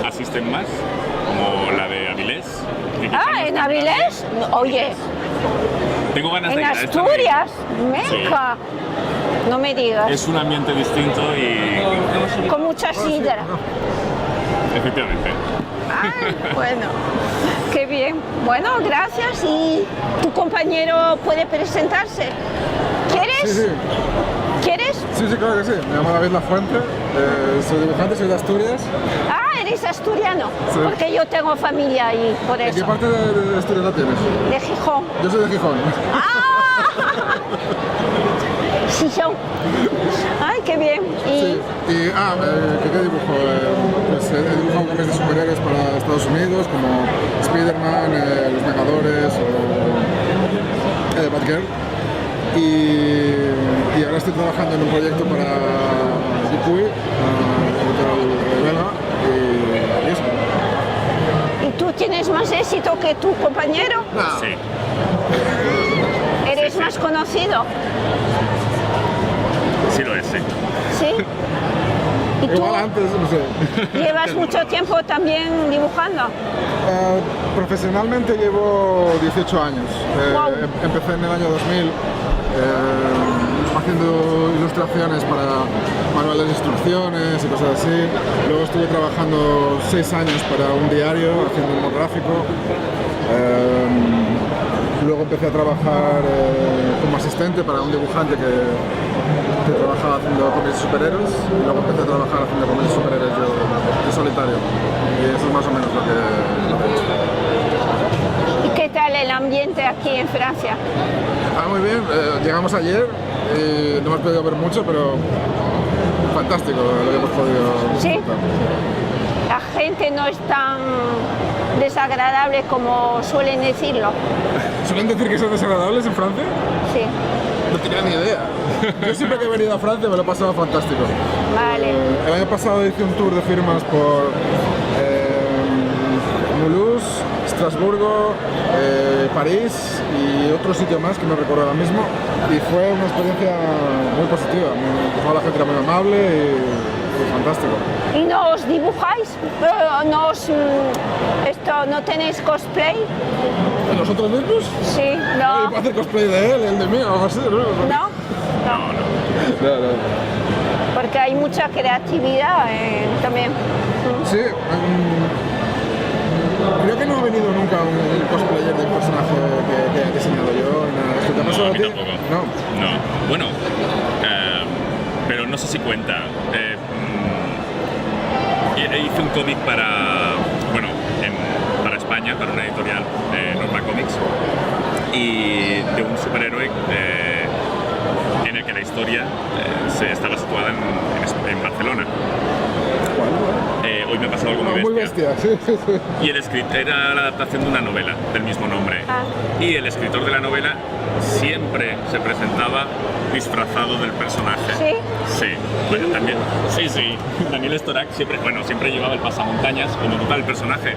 asisten más, como la de Avilés. Ah, ¿en Avilés? Oye, Tengo ganas En de ir a esta Asturias, meca. No me digas. Es un ambiente distinto y Con mucha sidra. efectivamente. Ay, bueno, qué bien. Bueno, gracias. Y tu compañero puede presentarse. ¿Quieres? Sí, sí. ¿Quieres? Sí, sí, claro que sí. Me llamo David Lafuente, soy dibujante, soy de Asturias. Ah, eres asturiano. Sí. Porque yo tengo familia ahí, por ¿En qué eso. parte de Asturias la tienes? De Gijón. Yo soy de Gijón. ¡Ah! Gijón. Ay, qué bien. Y Sí. Y, ¿qué dibujo? Pues he dibujado cómics de superhéroes para Estados Unidos, como Spider-Man, Los Vengadores o Batgirl. Y ahora estoy trabajando en un proyecto para Dupuy, editorial belga, y eso. ¿Y tú tienes más éxito que tu compañero? Nada. Sí. ¿Eres más conocido? Sí lo es, sí. ¿Sí? ¿Y tú Igual antes, no sé. llevas mucho tiempo también dibujando? Profesionalmente llevo 18 años. Wow. Empecé en el año 2000 haciendo ilustraciones para manuales de instrucciones y cosas así. Luego estuve trabajando 6 años para un diario haciendo humor gráfico. Luego empecé a trabajar como asistente para un dibujante que trabajaba haciendo cómics de superhéroes. Y luego empecé a trabajar haciendo cómics de superhéroes yo solitario. Y eso es más o menos lo que he hecho. ¿Y qué tal el ambiente aquí en Francia? Muy bien, llegamos ayer y no hemos podido ver mucho, pero fantástico lo que hemos podido Sí. disfrutar. La gente no es tan desagradable como suelen decirlo. ¿Suelen decir que son desagradables en Francia? Sí, No tenía ni idea. Yo siempre que he venido a Francia me lo he pasado fantástico. vale. El año pasado hice un tour de firmas por Mulhouse, Estrasburgo, París y otro sitio más que no recuerdo ahora mismo. Y fue una experiencia muy positiva. Toda la gente era muy amable y fue fantástico. ¿Y no os dibujáis? ¿No tenéis cosplay? ¿Y nosotros mismos? Sí, Oye, no. ¿puedo hacer cosplay de él, el de mí o algo así? ¿No? ¿No? No. Porque hay mucha creatividad también. Sí, creo que no ha venido nunca un cosplayer del personaje que he diseñado yo. ¿Qué te ha pasado No, a a mí ti? tampoco. No. No. Bueno, pero no sé si cuenta. Hice un cómic para España, para una editorial, Norma Comics, y de un superhéroe en el que la historia estaba situada en Barcelona. Hoy me ha pasado algo Muy bestia, sí. Y el escritor era la adaptación de una novela del mismo nombre. Ah. Y el escritor de la novela siempre se presentaba disfrazado del personaje. ¿Sí? Sí. Bueno, también. Sí. Daniel Storac siempre llevaba el pasamontañas como total el personaje.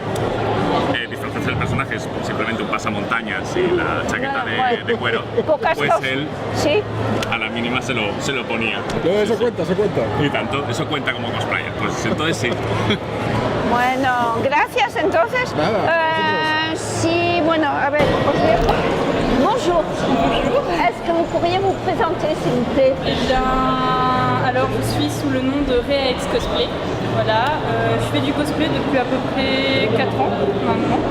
Disfrazarse del personaje es simplemente un pasamontañas y la chaqueta de cuero. Pocas Pues cosas. él Sí. a la mínima se lo ponía. Eso cuenta. Y tanto, eso cuenta como cosplayer. Pues entonces sí. Bueno, gracias entonces. Nada, Si, bueno, a ver, os dejo. Bonjour. Est-ce que vous pourriez vous présenter, s'il vous plaît? Eh bien, alors je suis sous le nom de Réaex Cosplay. Voilà, je fais du cosplay depuis à peu près 4 ans maintenant.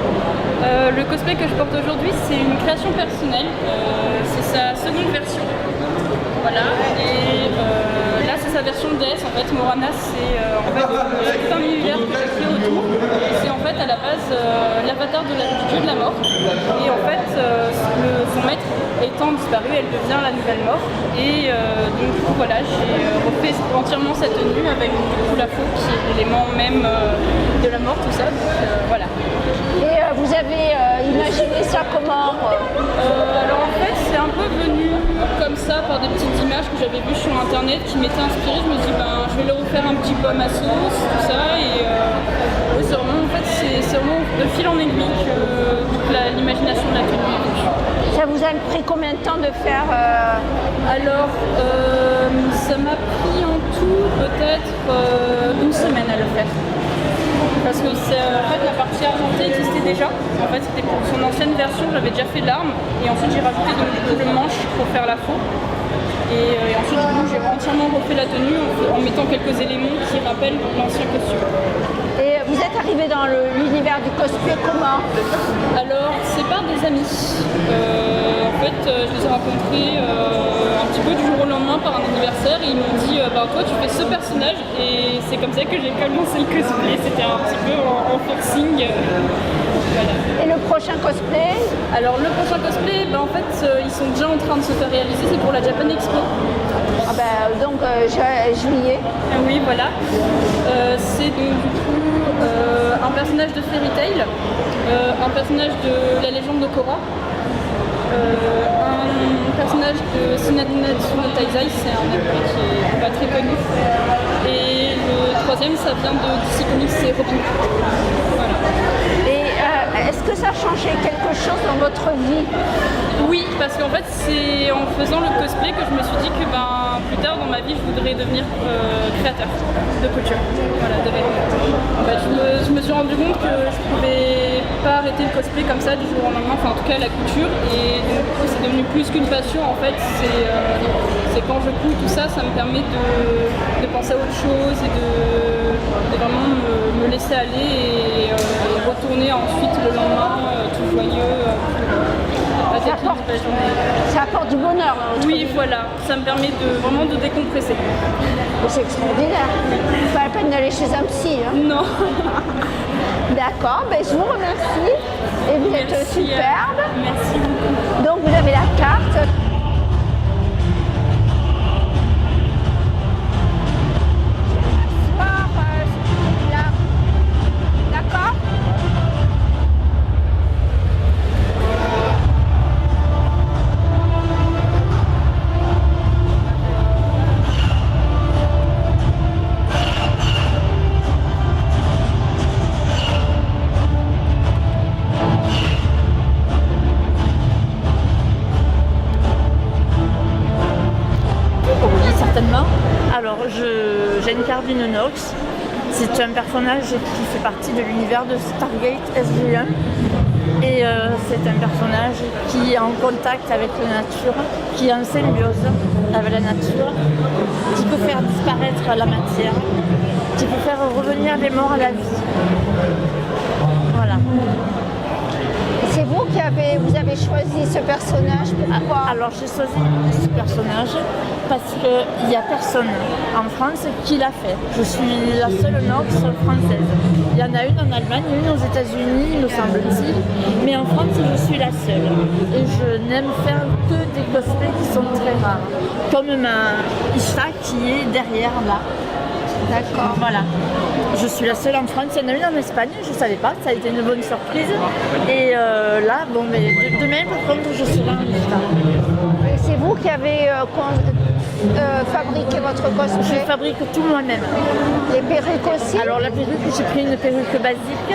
Le cosplay que je porte aujourd'hui, c'est une création personnelle. C'est sa seconde version. Voilà, et là c'est sa version DS. En fait, Morana, c'est en fait tout un univers que j'ai créé autour. C'est en fait à la base l'avatar du dieu de la mort. Et en fait, son maître étant disparu, elle devient la nouvelle mort. Et donc du coup voilà, j'ai refait entièrement sa tenue avec du coup la faux qui est l'élément même de la mort, tout ça. Donc voilà. Et vous avez imaginé ça comment Alors en fait, c'est un peu venu comme ça par des petites images que j'avais vues sur internet qui m'étaient inspirées. Je me dis je vais le refaire un petit peu à ma sauce, tout ça. Et oui, c'est vraiment c'est vraiment de fil en aiguille que l'imagination de la tenue est venue. Ça vous a pris combien de temps de faire Alors, ça m'a pris en tout peut-être une semaine à le faire. Parce que en fait, la partie argentée existait déjà. En fait, c'était pour son ancienne version, j'avais déjà fait l'arme. Et ensuite, j'ai rajouté donc, du coup, le manche pour faire la faux. Et ensuite, du coup, j'ai entièrement refait la tenue en mettant quelques éléments qui rappellent l'ancien costume. Et vous êtes arrivé dans l'univers du cosplay comment? Alors, c'est par des amis. En fait, je les ai rencontrés un petit peu du jour au lendemain par un anniversaire et ils m'ont dit bah, toi tu fais ce personnage, et c'est comme ça que j'ai commencé le cosplay. C'était un petit peu en forcing. Voilà. Et le prochain cosplay? Alors le prochain cosplay, en fait ils sont déjà en train de se faire réaliser, c'est pour la Japan Expo. Ah bah, donc juillet. Oui voilà. C'est donc du coup un personnage de Fairy Tail, un personnage de la légende de Korra, un personnage de Sinatsu no Taizai, c'est un anime qui est pas très connu. Et le troisième ça vient de DC Comics, c'est Robin. Voilà. Et est-ce que ça a changé quelque chose dans votre vie? Oui, parce qu'en fait c'est en faisant le cosplay que je me suis dit que plus tard dans ma vie je voudrais devenir créateur de couture, voilà, de vêtements. En fait, je me suis rendu compte que je pouvais pas arrêter le cosplay comme ça du jour au lendemain, enfin en tout cas la couture, et donc c'est devenu plus qu'une passion en fait, c'est quand je couds tout ça, ça me permet de penser à autre chose et de vraiment me laisser aller et retourner ensuite le lendemain tout joyeux. Ça apporte du bonheur. Oui, voilà, ça me permet vraiment de décompresser. C'est extraordinaire. Pas la peine d'aller chez un psy. Hein. Non. D'accord, je vous remercie. Et vous êtes superbe. Merci beaucoup. Donc vous avez la carte. D'accord. Alors, j'incarne une Nox. C'est un personnage qui fait partie de l'univers de Stargate SG1. Et c'est un personnage qui est en contact avec la nature, qui est en symbiose avec la nature, qui peut faire disparaître la matière, qui peut faire revenir les morts à la vie. Voilà. C'est vous qui avez choisi ce personnage, pourquoi? Alors j'ai choisi ce personnage parce qu'il n'y a personne en France qui l'a fait. Je suis la seule Nox française. Il y en a une en Allemagne, une aux États-Unis, me semble-t-il, mais en France je suis la seule. Et je n'aime faire que des cosplays qui sont très rares, comme ma Isha qui est derrière là. D'accord. Voilà. Je suis la seule en France, il y en a une en Espagne, je ne savais pas, ça a été une bonne surprise. Et là, demain par contre, je serai en Isha. Et c'est vous qui avez fabriqué votre cosplay? Je fabrique tout moi-même. Les perruques aussi? Alors la perruque, j'ai pris une perruque basique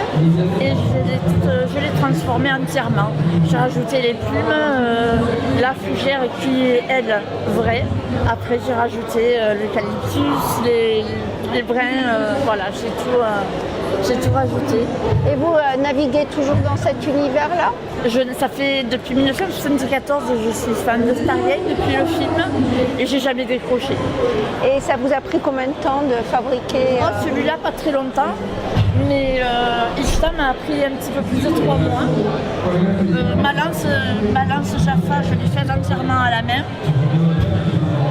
et je l'ai transformée entièrement. J'ai rajouté les plumes, la fougère qui est elle vraie. Après j'ai rajouté l'eucalyptus, les brins, voilà, j'ai tout rajouté. Et vous naviguez toujours dans cet univers-là? Ça fait depuis 1974 que je suis fan de Stargate depuis le film et j'ai jamais décroché. Et ça vous a pris combien de temps de fabriquer Celui-là pas très longtemps, mais Ishta m'a pris un petit peu plus de 3 mois. Ma lance Jaffa, je l'ai faite entièrement à la main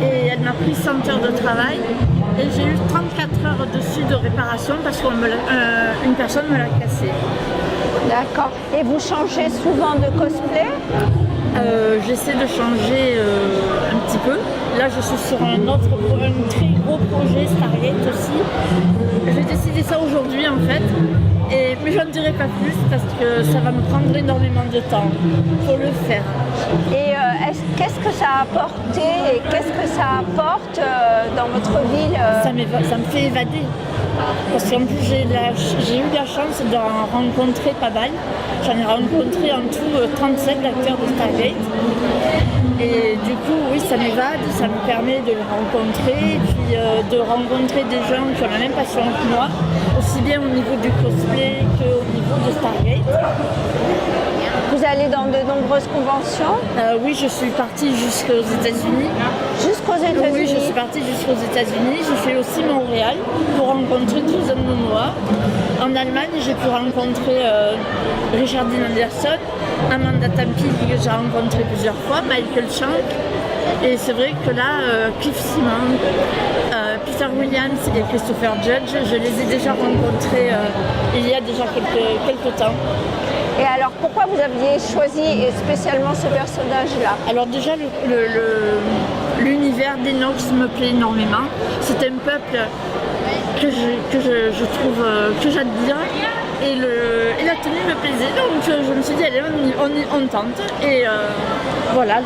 et elle m'a pris 100 heures de travail. Et j'ai eu 34 heures dessus de réparation parce qu'une personne me l'a cassé. D'accord. Et vous changez souvent de cosplay? J'essaie de changer un petit peu. Là, je suis sur un très gros projet Stargate aussi. J'ai décidé ça aujourd'hui en fait. Mais je n'en dirai pas plus parce que ça va me prendre énormément de temps pour le faire. Et qu'est-ce que ça a apporté et qu'est-ce que ça apporte dans votre ville Ça me fait évader. Parce qu'en plus, j'ai eu la chance d'en rencontrer pas mal. J'en ai rencontré en tout 37 acteurs de Stargate. Et du coup, oui, ça m'évade, ça me permet de les rencontrer, et puis de rencontrer des gens qui ont la même passion que moi, aussi bien au niveau du cosplay qu'au niveau de Stargate. Vous allez dans de nombreuses conventions? Oui, je suis partie jusqu'aux États-Unis. Jusqu'aux États-Unis? Oui, je suis partie jusqu'aux États-Unis. J'ai fait aussi Montréal pour rencontrer Jason Momoa. En Allemagne, j'ai pu rencontrer Richard Dean Anderson, Amanda Tampil que j'ai rencontré plusieurs fois, Michael Shank. Et c'est vrai que là, Cliff Simon, Peter Williams et Christopher Judge, je les ai déjà rencontrés il y a déjà quelques temps. Et alors, pourquoi vous aviez choisi spécialement ce personnage-là? Alors déjà, l'univers d'Enox me plaît énormément. C'est un peuple que je trouve, que j'admire. Et la tenue me plaisait, donc je me suis dit, allez, on tente. Et voilà,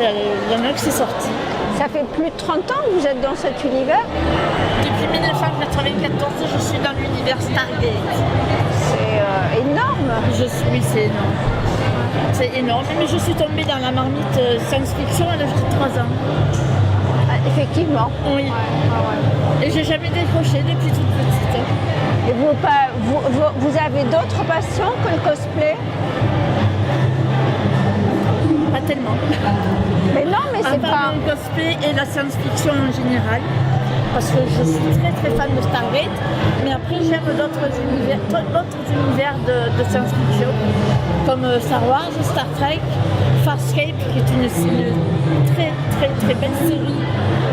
l'Enox est sorti. Ça fait plus de 30 ans que vous êtes dans cet univers? Depuis 1994, je suis dans l'univers Stargate. C'est énorme. Oui, c'est énorme. C'est énorme, mais je suis tombée dans la marmite science-fiction à l'âge de 3 ans. Ah, effectivement. Oui. Ouais. Et j'ai jamais décroché depuis toute petite. Et vous avez d'autres passions que le cosplay? Pas tellement. Mais non, mais c'est pas... le cosplay et la science-fiction en général. Parce que je suis très très fan de Stargate, mais après j'aime d'autres univers de science-fiction, comme Star Wars, Star Trek, Farscape, qui est une très très très belle série,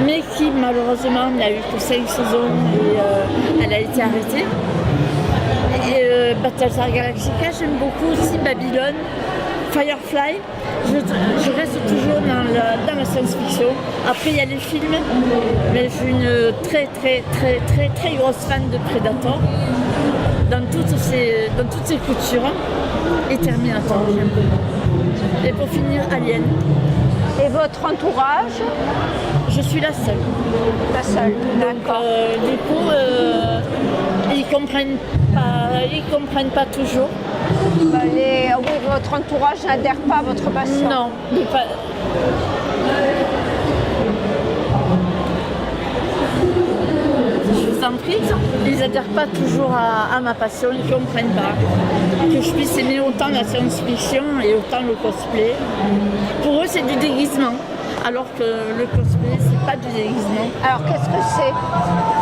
mais qui malheureusement n'a eu que 5 saisons et elle a été arrêtée. Et Battlestar Galactica, j'aime beaucoup aussi Babylone, Firefly. Je reste toujours dans la science-fiction. Après, il y a les films, mais je suis une très très très très très grosse fan de Predator dans toutes ses cultures. Et Terminator, j'aime beaucoup. Et pour finir, Alien. Et votre entourage? Je suis la seule. La seule, d'accord. Du coup, ils comprennent pas toujours. Oui, votre entourage n'adhère pas à votre passion? Non, mais pas... Je vous en prie, ils n'adhèrent pas toujours à ma passion, ils ne comprennent pas que je puisse aimer autant la science-fiction et autant le cosplay. Pour eux, c'est du déguisement, alors que le cosplay, c'est pas du déguisement. Alors, qu'est-ce que c'est?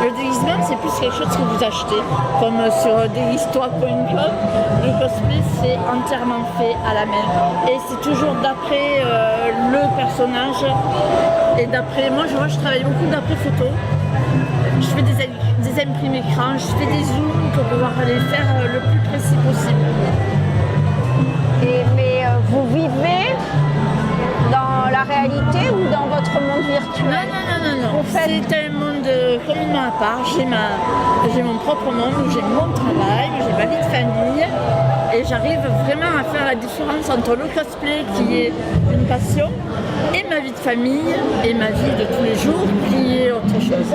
Le déguisement, c'est plus quelque chose que vous achetez, comme sur déguise-toi.com. Le cosplay, c'est entièrement fait à la main. Et c'est toujours d'après le personnage. Et d'après, moi, je travaille beaucoup d'après photo. Je fais des imprimés écran, je fais des zooms pour pouvoir les faire le plus précis possible. Mais vous vivez dans la réalité ou dans votre monde virtuel? Non. C'est un monde complètement à part. J'ai mon propre monde où j'ai mon travail, où j'ai ma vie de famille. Et j'arrive vraiment à faire la différence entre le cosplay, qui est une passion, et ma vie de famille, et ma vie de tous les jours, qui est autre chose.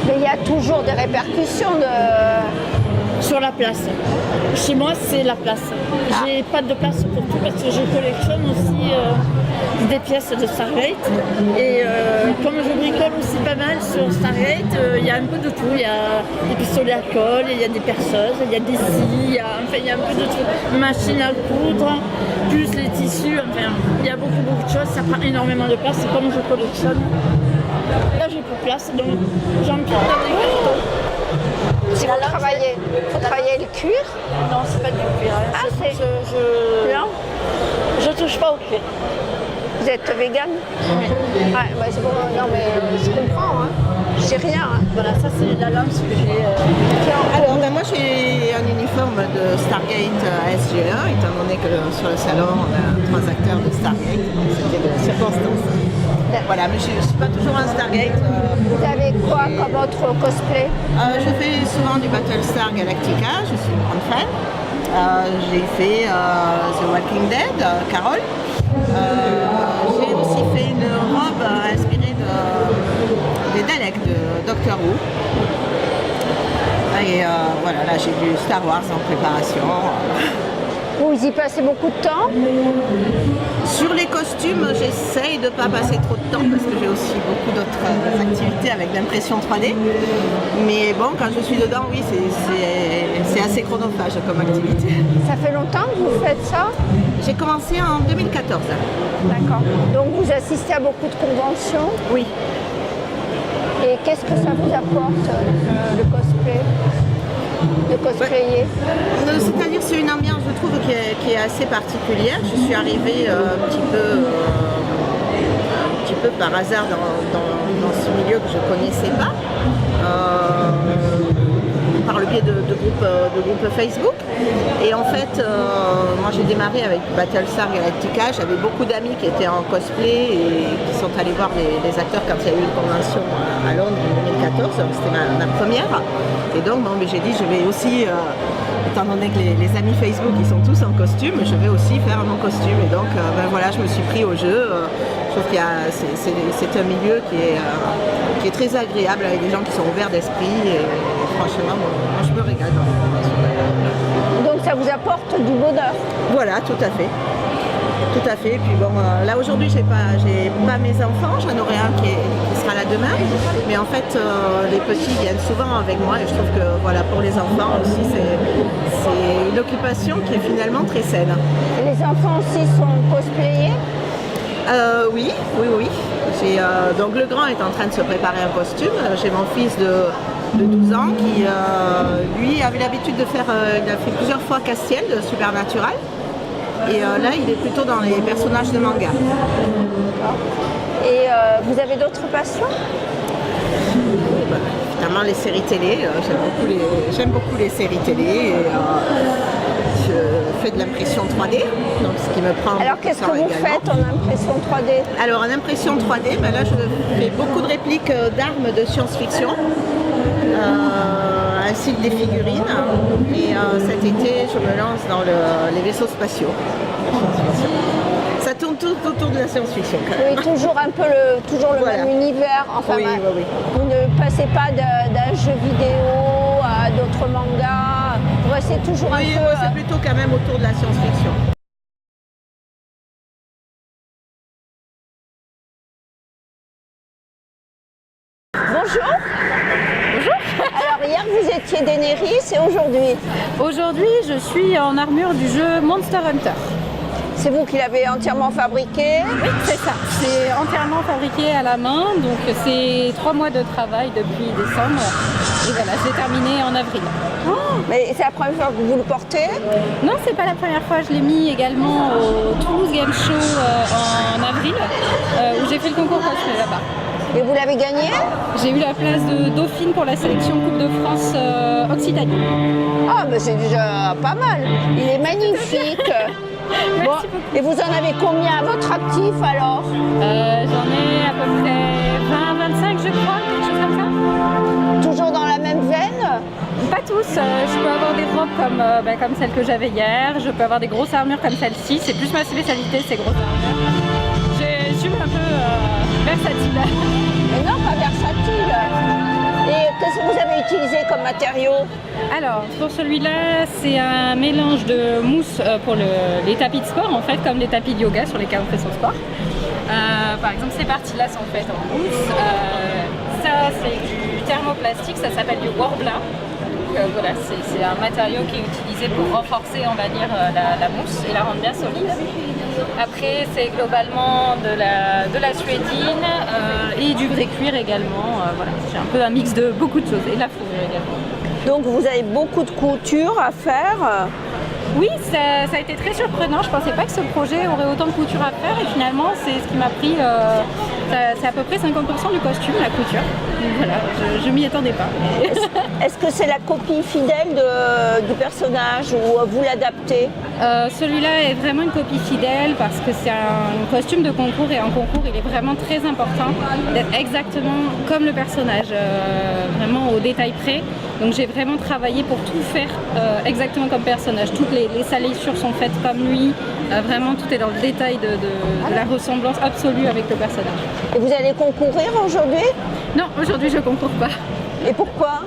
Mais il y a toujours des répercussions sur la place. Chez moi, c'est la place. J'ai pas de place pour tout parce que je collectionne aussi des pièces de Stargate. Et comme je bricole aussi pas mal sur Stargate, il y a un peu de tout. Il y a des pistolets à colle, il y a des perceuses, il y a des scies, il y a un peu de tout. Machine à coudre, plus les tissus, il y a beaucoup de choses. Ça prend énormément de place. Et comme je collectionne, là j'ai plus de place, donc j'empile dans les cartons. Si vous travaillez le cuir? Non, c'est pas du cuir. Ah, c'est... Non? Je touche pas au cuir. Vous êtes vegan? Oui. Ah, ouais, c'est bon, non mais je comprends, hein. Je sais rien. Hein. Voilà, ça c'est la lance que j'ai. Alors, moi j'ai un uniforme de Stargate à SG1, étant donné que sur le salon on a 3 acteurs de Stargate, donc c'était de circonstance. Voilà, mais je ne suis pas toujours un Stargate. Vous avez quoi comme autre cosplay? Je fais souvent du Battlestar Galactica, je suis une grande fan. J'ai fait The Walking Dead, Carol. J'ai aussi aussi fait une robe inspirée des Daleks de Doctor Who. Et voilà, là j'ai du Star Wars en préparation. Vous y passez beaucoup de temps? Sur les costumes, j'essaye de ne pas passer trop de temps parce que j'ai aussi beaucoup d'autres activités avec l'impression 3D. Mais bon, quand je suis dedans, oui, c'est assez chronophage comme activité. Ça fait longtemps que vous faites ça? J'ai commencé en 2014. D'accord. Donc vous assistez à beaucoup de conventions? Oui. Et qu'est-ce que ça vous apporte, le cosplay? De cosplayer? C'est-à-dire c'est une ambiance, je trouve, qui est assez particulière. Je suis arrivée un petit peu par hasard dans ce milieu que je ne connaissais pas, par le biais de groupes Facebook. Et en fait, moi j'ai démarré avec Battlestar Galactica. J'avais beaucoup d'amis qui étaient en cosplay et qui sont allés voir les acteurs quand il y a eu une convention à Londres en 2014. C'était ma première. Et donc bon, j'ai dit je vais aussi, étant donné que les amis Facebook ils sont tous en costume, je vais aussi faire mon costume. Et donc ben voilà, je me suis pris au jeu. Je trouve que c'est un milieu qui est très agréable avec des gens qui sont ouverts d'esprit. Et franchement, moi je me régale dans les conventions. Donc ça vous apporte du bonheur? Voilà, tout à fait. Tout à fait. Et puis bon, là aujourd'hui, j'ai pas mes enfants, j'en aurai un qui sera là demain. Mais en fait, les petits viennent souvent avec moi et je trouve que voilà, pour les enfants aussi, c'est une occupation qui est finalement très saine. Et les enfants aussi sont cosplayés? Oui. Donc le grand est en train de se préparer un costume. J'ai mon fils de 12 ans qui, lui, avait l'habitude de faire, il a fait plusieurs fois Castiel de Supernatural. Et là, il est plutôt dans les personnages de manga. Et vous avez d'autres passions? Évidemment, les séries télé. J'aime beaucoup les séries télé. Et, je fais de l'impression 3D, donc ce qui me prend. Alors qu'est-ce que vous faites en impression 3D? Alors en impression 3D, ben là je fais beaucoup de répliques d'armes de science-fiction, ainsi que des figurines. Et cet été, je me lance dans les vaisseaux spatiaux. Ça tourne tout autour de la science-fiction. Oui, toujours un peu le même univers. Enfin, oui. Vous ne passez pas d'un jeu vidéo à d'autres mangas. Vous restez toujours un peu. Oui, c'est plutôt quand même autour de la science-fiction. Bonjour. Bonjour. Alors hier vous étiez Daenerys et aujourd'hui? Aujourd'hui, je suis en armure du jeu Monster Hunter. C'est vous qui l'avez entièrement fabriqué? Oui, c'est ça. C'est entièrement fabriqué à la main, donc c'est 3 mois de travail depuis décembre. Et voilà, je l'ai terminé en avril. Oh, mais c'est la première fois que vous le portez? Non, c'est pas la première fois. Je l'ai mis également au Toulouse Game Show en avril, où j'ai fait le concours cosplay là-bas. Et vous l'avez gagné? J'ai eu la place de Dauphine pour la sélection Coupe de France Occitanie. Ah, mais c'est déjà pas mal. Il est magnifique. Bon, et vous en avez combien à votre actif alors? J'en ai à peu près 20-25 je crois, quelque chose comme ça. Toujours dans la même veine? Pas tous, je peux avoir des robes comme celle que j'avais hier, je peux avoir des grosses armures comme celle-ci, c'est plus ma spécialité ces grosses armures. Je suis un peu versatile. Mais non, pas versatile. Et qu'est-ce que vous avez utilisé comme matériau? Alors, pour celui-là, c'est un mélange de mousse pour les tapis de sport, en fait, comme les tapis de yoga sur lesquels on fait son sport. Par exemple, ces parties-là sont faites en mousse. Ça, c'est du thermoplastique, ça s'appelle du Worbla. Voilà, c'est un matériau qui est utilisé pour renforcer, on va dire, la mousse et la rendre bien solide. Après, c'est globalement de la suédine et du vrai cuir également. Voilà, j'ai un peu un mix de beaucoup de choses et de la fourrure également. Donc vous avez beaucoup de couture à faire? Oui, ça a été très surprenant. Je ne pensais pas que ce projet aurait autant de couture à faire et finalement c'est ce qui m'a pris, c'est à peu près 50% du costume, la couture. Donc voilà, je m'y attendais pas. Est-ce que c'est la copie fidèle du personnage ou vous l'adaptez? Celui-là est vraiment une copie fidèle parce que c'est un costume de concours et en concours il est vraiment très important d'être exactement comme le personnage, vraiment au détail près. Donc j'ai vraiment travaillé pour tout faire exactement comme personnage. Toutes les salissures sont faites comme lui. Vraiment, tout est dans le détail de la ressemblance absolue avec le personnage. Et vous allez concourir aujourd'hui? Non, aujourd'hui je ne concours pas. Et pourquoi?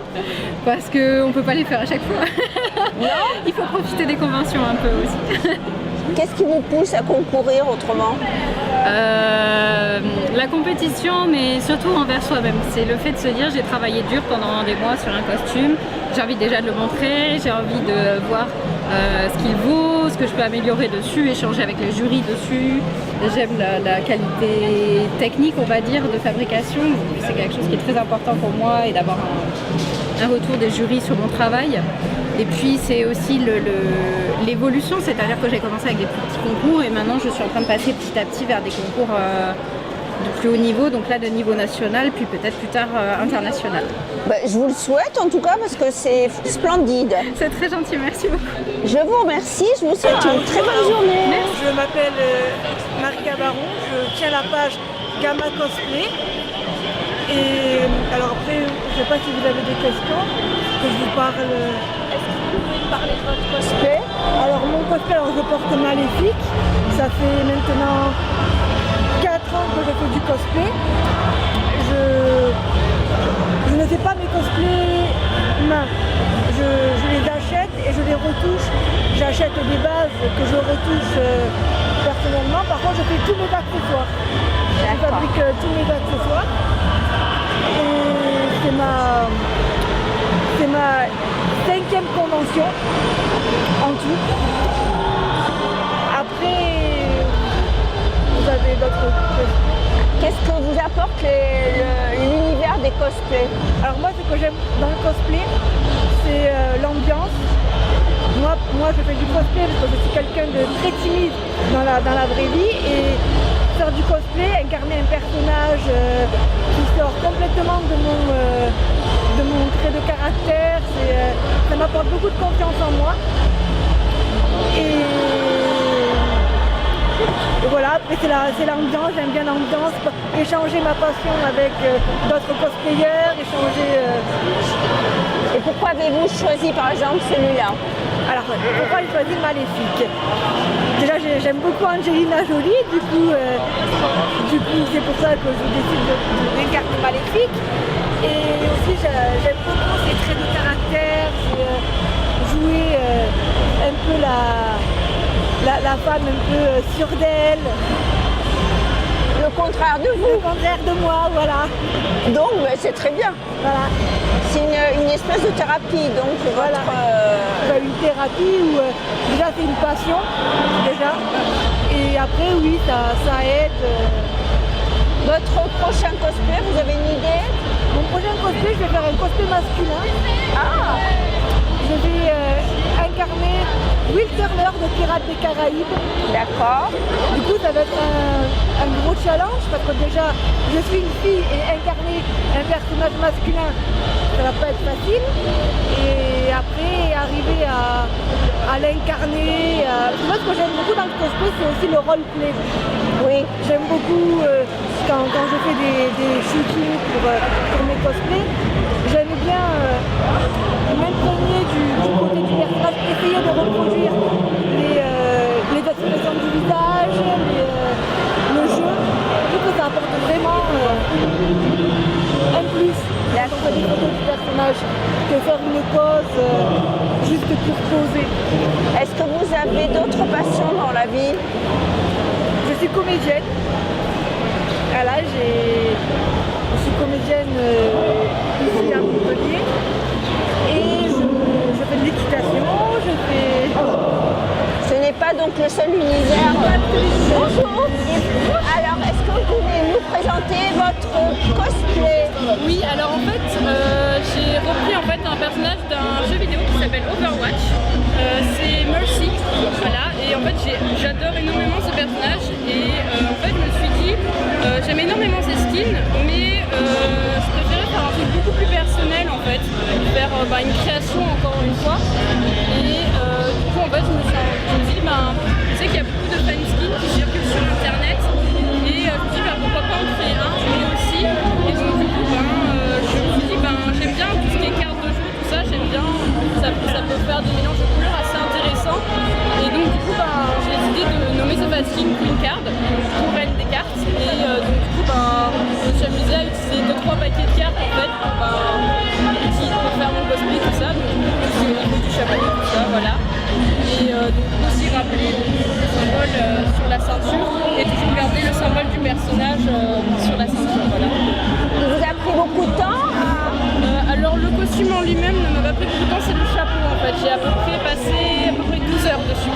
Parce qu'on ne peut pas les faire à chaque fois. Non. Il faut profiter des conventions un peu aussi. Qu'est-ce qui vous pousse à concourir autrement? La compétition, mais surtout envers soi-même. C'est le fait de se dire j'ai travaillé dur pendant des mois sur un costume, j'ai envie déjà de le montrer, j'ai envie de voir ce qu'il vaut, ce que je peux améliorer dessus, échanger avec le jury dessus. J'aime la qualité technique, on va dire, de fabrication. C'est quelque chose qui est très important pour moi et d'avoir un retour des jurys sur mon travail. Et puis c'est aussi l'évolution, c'est-à-dire que j'ai commencé avec des plus petits concours et maintenant je suis en train de passer petit à petit vers des concours de plus haut niveau, donc là de niveau national, puis peut-être plus tard international. Je vous le souhaite en tout cas parce que c'est splendide. C'est très gentil, merci beaucoup. Je vous remercie, je vous souhaite une très bonne journée. Je m'appelle Marika Baron, je tiens la page Gamma Cosplay. Et alors après, je ne sais pas si vous avez des questions, que je vous parle. Est-ce que vous pouvez me parler de votre cosplay? Alors mon cosplay, je porte Maléfique. Ça fait maintenant 4 ans que je fais du cosplay. Je ne fais pas mes cosplays main. Je les achète et je les retouche. J'achète des bases que je retouche personnellement. Par contre, je fais tous mes accessoires. Je fabrique tous mes accessoires. Et c'est ma 5e convention en tout. Après, vous avez d'autres questions. Qu'est-ce que vous apporte l'univers des cosplays? Alors moi, ce que j'aime dans le cosplay, c'est l'ambiance. Moi, je fais du cosplay parce que je suis quelqu'un de très timide dans la vraie vie. Et faire du cosplay, incarner un personnage qui sort complètement de mon trait de caractère, ça m'apporte beaucoup de confiance en moi. Et voilà, après c'est l'ambiance, j'aime bien l'ambiance, échanger ma passion avec d'autres cosplayers, Et pourquoi avez-vous choisi par exemple celui-là? Alors, pourquoi j'ai choisi Maléfique? Déjà, j'aime beaucoup Angelina Jolie, du coup c'est pour ça que je décide d'incarner Maléfique. Et aussi, j'aime beaucoup ses traits de caractère, jouer un peu la femme un peu sûre d'elle. Le contraire de vous. Le contraire de moi, voilà. Donc, c'est très bien. Voilà. C'est une espèce de thérapie, donc voilà. Une thérapie où déjà c'est une passion, déjà. Et après, oui, ça aide. Votre prochain cosplay, vous avez une idée? Mon prochain cosplay, je vais faire un cosplay masculin. Ah! Je vais incarner Will Turner de Pirates des Caraïbes. D'accord. Du coup, ça va être un gros challenge parce que déjà, je suis une fille et incarner un personnage masculin, ça va pas être facile. Et après, arriver à l'incarner. Moi, ce que j'aime beaucoup dans le cosplay, c'est aussi le roleplay. Oui. J'aime beaucoup quand je fais des shootings pour mes cosplays. J'aime bien m'imprégner du côté du personnage, essayer de reproduire les expressions du visage, le jeu. Je trouve que ça apporte vraiment un plus quand on fait des photos du personnage que faire une pose juste pour poser. Est-ce que vous avez d'autres passions dans la vie? Je suis comédienne. Voilà, je suis comédienne ici à Montpellier. Et je fais de l'équitation, je fais... Ce n'est pas donc le seul univers. Bonjour. Alors, est-ce que vous pouvez nous présenter votre cosplay? Oui, alors en fait, j'ai repris un personnage d'un jeu vidéo qui s'appelle Overwatch. C'est Mercy, voilà. Et en fait, j'adore énormément ce personnage. Et en fait, je me suis dit, j'aime énormément ses skins, mais je préférais faire un truc beaucoup plus personnel en fait, faire une création encore une fois. Et du coup, en fait, je me suis dit, je sais qu'il y a beaucoup de fanskins qui circulent sur internet. Et je me suis dit, pourquoi pas en créer un, lui aussi. Et donc, du coup, je me suis dit, j'aime bien tout ce qui est cartes de jeu, tout ça. costume en lui-même ne m'a pas pris beaucoup de temps, c'est le chapeau en fait. J'ai à peu près passé 12 heures dessus.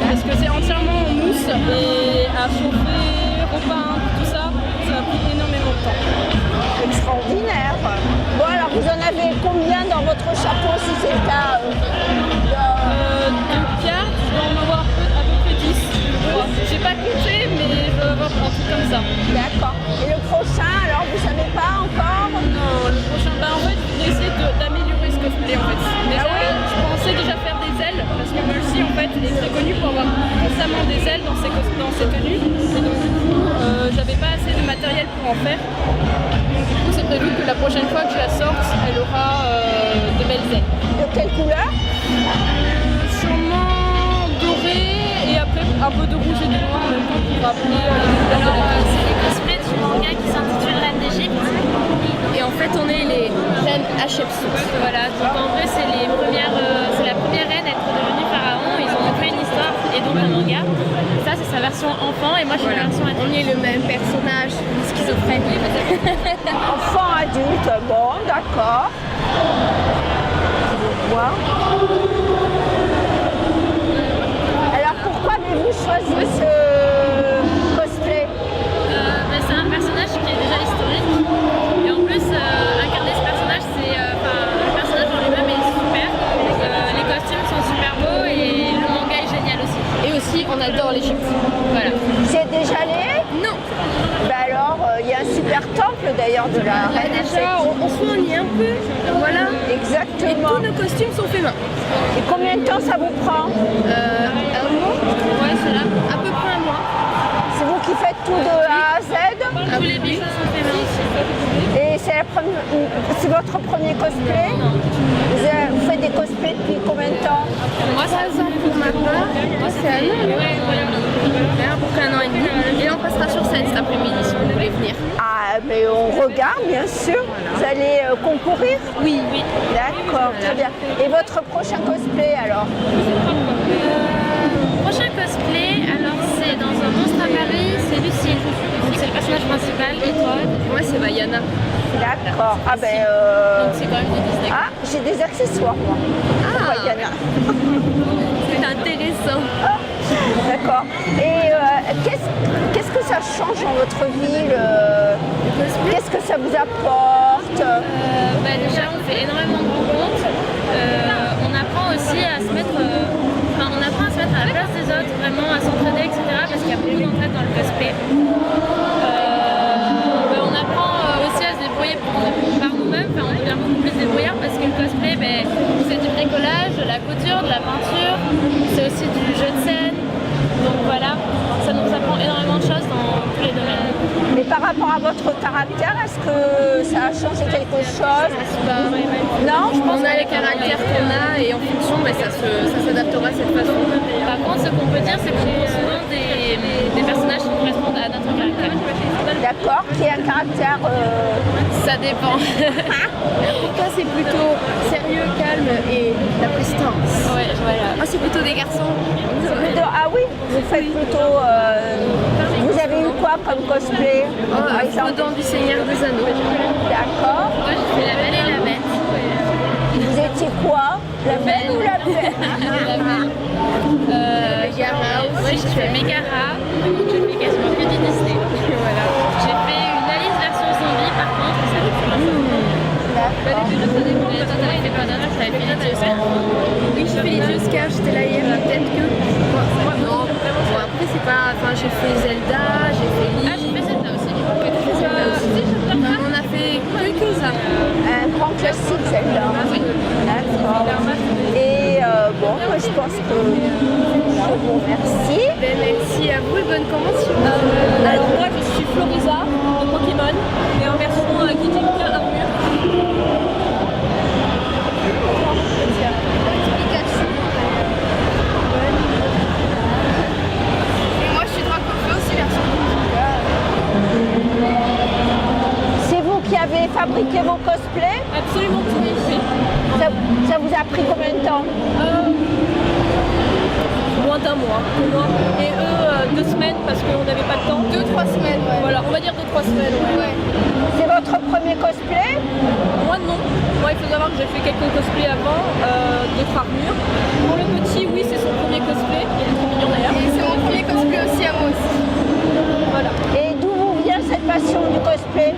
Parce que c'est entièrement en mousse et à chauffer, repeindre, tout ça, ça a pris énormément de temps. Extraordinaire. Bon, alors vous en avez combien dans votre chapeau si c'est le cas De cartes, je dois en avoir à peu près 10. J'ai pas compté, mais je dois avoir un truc comme ça. D'accord. Et le prochain, alors vous savez pas encore? Non, le prochain, en fait, je voudrais essayer d'améliorer ce cosplay en fait. Mais je pensais déjà faire des ailes, parce que Mercy en fait est très connue pour avoir constamment des ailes dans ses tenues. Et donc du coup, j'avais pas assez de matériel pour en faire. Donc du coup, c'est prévu que la prochaine fois que je la sorte, elle aura de belles ailes. De quelle couleur? Sûrement doré et après un peu de rouge et de noir en même temps pour rappeler les couleurs. Alors, c'est les cosplays du manga qui s'intitule Reine d'Égypte. Et en fait, on est les reines Hatshepsut. Voilà, donc en vrai, c'est la première reine à être devenue pharaon. Ils ont fait une histoire et donc un manga. Ça, c'est sa version enfant et moi, je suis la version adulte. On est le même personnage, schizophrène. Enfant adulte, bon, d'accord. Je vois. Alors pourquoi avez-vous choisi ce cosplay? C'est un personnage qui est déjà historique. Et en plus, incarner ce personnage, le personnage en lui-même est super. Les costumes sont super beaux et le manga est génial aussi. Et aussi, on adore l'Égypte. Voilà. Vous y êtes déjà allé? Non. Bah alors, il y a un super temple d'ailleurs de la reine. Déjà, on soigne un peu. Voilà. Exactement. Et tous nos costumes sont faits main. Et combien de temps ça vous prend? Un mois. Ouais, c'est là. À peu près un mois. C'est vous qui faites tout de A à Z? Tous les bijoux sont faits main aussi. Et c'est votre premier cosplay? Vous faites des cosplays depuis combien de temps? Moi, 3 ans pour ma part. Moi, c'est un an. À peu près un an et demi. Et on passera sur scène cet après-midi si vous voulez venir. Ah, mais on regarde, bien sûr. Vous allez concourir? Oui. D'accord, très bien. Et votre prochain cosplay alors? Prochain cosplay, alors c'est dans un monstre à Paris, c'est Lucille. Donc c'est le personnage principal. Et toi? Moi, c'est Vaiana. D'accord. Ah ben. Donc c'est quand même de Disney. Ah, j'ai des accessoires moi. Ah, Vaiana. c'est intéressant. D'accord. Et qu'est-ce que ça change dans votre vie? Qu'est-ce que ça vous apporte? Déjà, on fait énormément de rencontres. On apprend aussi à se mettre. On apprend à se mettre à la place des autres, vraiment à s'entraider, etc. Parce qu'il y a beaucoup d'entraide dans le cosplay. On apprend aussi à se débrouiller par nous-mêmes. On devient beaucoup plus débrouillard parce que le cosplay, c'est du bricolage, de la couture, de la peinture. C'est aussi du jeu de scène. Donc voilà, ça nous apprend énormément de choses dans tous les domaines. Et par rapport à votre caractère, est-ce que ça a changé quelque chose? Non, je pense qu'on a les caractères qu'on a et en fonction, ça s'adaptera à cette façon. Par contre, ce qu'on peut dire, c'est qu'on a souvent des personnages qui correspondent à notre caractère. D'accord, qui a un caractère... Ça dépend. Toi, c'est plutôt sérieux, calme et la prestance. Ouais, voilà. Moi, c'est plutôt des garçons. Ah oui, vous faites plutôt... Vous avez eu quoi comme cosplay? Par exemple, du Seigneur des Anneaux. D'accord. Moi, j'ai fait la Belle et la Bête. Vous étiez quoi? La Belle ou la Bête? La Belle. Moi, j'ai fait Megara. J'ai fait quasiment que du Disney. Voilà. J'ai fait une Alice version zombie, par contre, ça fait plus longtemps. D'accord. Toi, t'avais fait quoi d'autre? T'avais fait les dieux Oscars? Oui, j'ai fait les dieux Oscars, j'étais là hier, peut-être que... Non, bon, après c'est pas... Enfin, j'ai fait Zelda, j'ai fait Link. Ah, j'ai fait Zelda aussi. Ouais, t'as fait Zelda aussi. On a fait quelques-uns. Un grand classique, celle-là. Oui. D'accord. Et bon, moi, je pense que je vous remercie. Merci à vous et bonne convention. Alors moi, je suis Floriza de Pokémon, mais en version Guidica armure. Moi, je suis Dracofeu aussi, version C'est vous qui avez fabriqué vos cosplays? Absolument tout, oui. Ça vous a pris combien de temps? Moins d'un mois pour moi. Et eux, 2 semaines parce qu'on n'avait pas de temps. 2-3 semaines, ouais. Voilà, on va dire 2-3 semaines. Ouais. C'est votre premier cosplay? Moi non. Moi voir, j'ai fait quelques cosplays avant, d'autres armures. Pour le petit, oui, c'est son premier cosplay, il est trop mignon d'ailleurs. Et c'est mon premier cosplay aussi à moi aussi. Voilà. Et d'où vous vient cette passion du cosplay?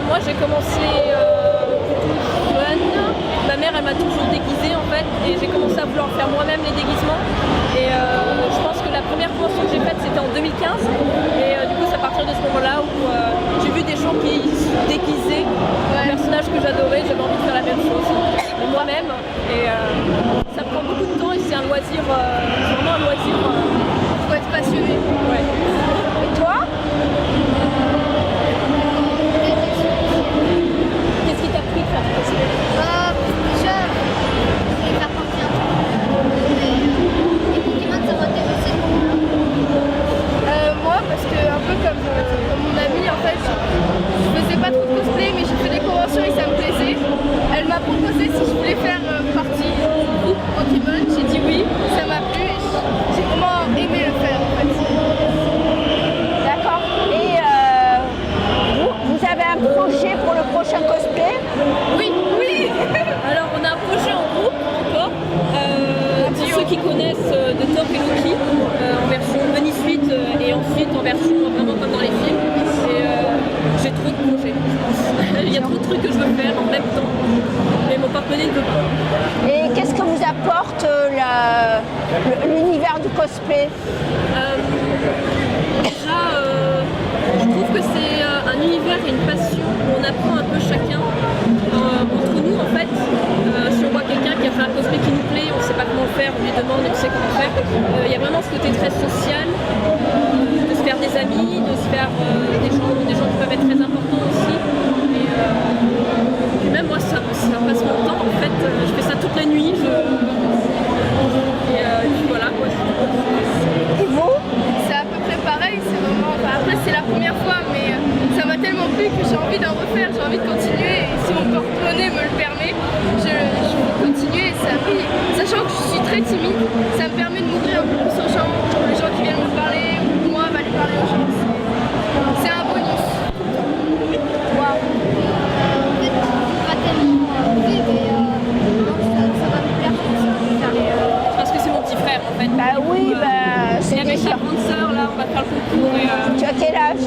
Moi j'ai commencé jeune, ma mère elle m'a toujours déguisée en fait et j'ai commencé à vouloir faire moi-même les déguisements et je pense que la première convention que j'ai faite c'était en 2015 et du coup c'est à partir de ce moment-là où j'ai vu des gens qui se déguisaient, un personnage que j'adorais, j'avais envie de faire la même chose moi-même et ça prend beaucoup de temps et c'est un loisir, c'est vraiment un loisir. Faut être passionné. Ouais. Et toi? Qu'est-ce qui t'a pris de faire du cosplay? Déjà, je voulais faire partie un peu. Et Pokémon, ça m'intéressait beaucoup. Moi, parce que un peu comme mon amie, en fait, je faisais pas trop de cosplay, mais j'ai fait des conventions et ça me plaisait. Elle m'a proposé si je voulais faire partie du groupe Pokémon, j'ai dit oui, ça m'a plu et j'ai vraiment aimé le faire en fait. D'accord. Et vous avez un projet pour le prochain cosplay? Oui, oui. Alors on a un projet en groupe encore. Pour ceux qui connaissent de Thor et Loki, en version Bunny Suite et ensuite en version vraiment comme dans les films. Et j'ai trop de projets, je pense. Il y a trop de trucs que je veux faire en même temps. Mais mon partenaire ne veut pas. Et qu'est-ce que vous apporte l'univers du cosplay? Déjà, je trouve que c'est un univers et une passion où on apprend un peu chacun entre nous en fait. Si on voit quelqu'un qui a fait un cosplay qui nous plaît, on ne sait pas comment faire, on lui demande et on sait comment faire. Il y a vraiment ce côté très social, de se faire des amis, de se faire des gens qui peuvent être très importants aussi. Et puis même moi ça passe mon temps en fait, je fais ça toute la nuit. Et puis voilà quoi. Et vous? C'est à peu près pareil, c'est vraiment. Enfin, après, c'est la première fois, mais ça m'a tellement plu que j'ai envie d'en refaire, j'ai envie de continuer. Et si mon porte-monnaie me le permet, je veux continuer. Oui, sachant que je suis très timide, ça me permet de m'ouvrir un peu plus aux gens, les gens qui viennent me parler, ou moi aller parler aux gens. C'est un bonus. Waouh! Pas tellement envie, mais ça va me plaire. Parce que c'est mon petit frère en fait. Bah oui, c'est et avec déjà. sa grande sœur là, on va faire le concours. Et, Tu as quel âge?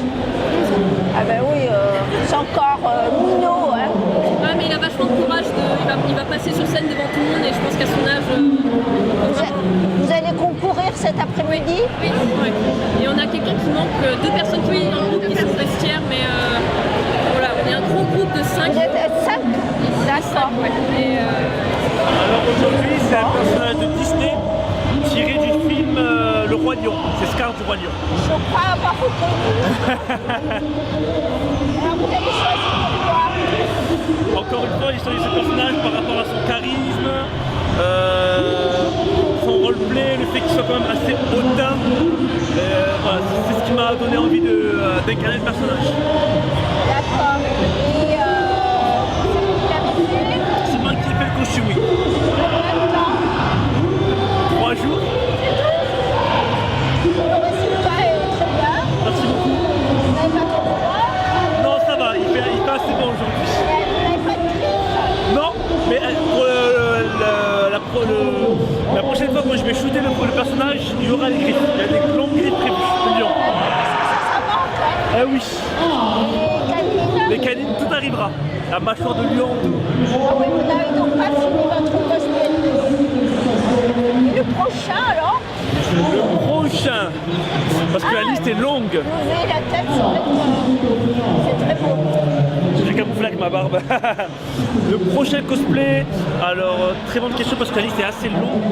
Ah bah oui, c'est encore minot, hein. ouais, mais il a vachement de courage, il va passer sur scène devant tout le monde et je pense qu'à son âge... Vous allez concourir cet après-midi? Oui, ouais. Et on a quelqu'un qui manque, 2 personnes qui sont dans le groupe qui sont vestiaires, mais voilà, on est un gros groupe de 5. Vous êtes 5? D'accord. Ouais. Et, Alors aujourd'hui, c'est un personnage de Disney tiré du film Le Roi Lion. C'est Scar du Roi Lion. Je crois avoir reconnu. Alors vous avez choisi pourquoi? Encore une fois, j'ai choisi ce personnage par rapport à son charisme, son roleplay, le fait qu'il soit quand même assez hautain. Voilà, c'est ce qui m'a donné envie d'incarner le personnage. D'accord. Et c'est vous qui l'avez fait? C'est moi qui ai fait le costume, oui. Combien de temps? 3 jours. Le résultat est très bien. Merci beaucoup. Vous n'avez pas trop froid? Non, ça va, il fait assez bon aujourd'hui. Vous n'avez pas de crise? Non, mais pour la prochaine fois quand je vais shooter le personnage, il y aura les griffes. Il y a des longues griffes prévues, le lion. Ça manque, hein? Ah oui. Et les canines? Les canines, tout arrivera. La mâchoire de lion, tout. Ah oui, vous n'avez donc pas fini votre cosplay. Et le prochain alors? Le prochain, parce que la liste est longue. Vous avez la tête, c'est très beau. J'ai camouflé avec ma barbe. Le prochain cosplay, alors très bonne question parce que la liste est assez longue.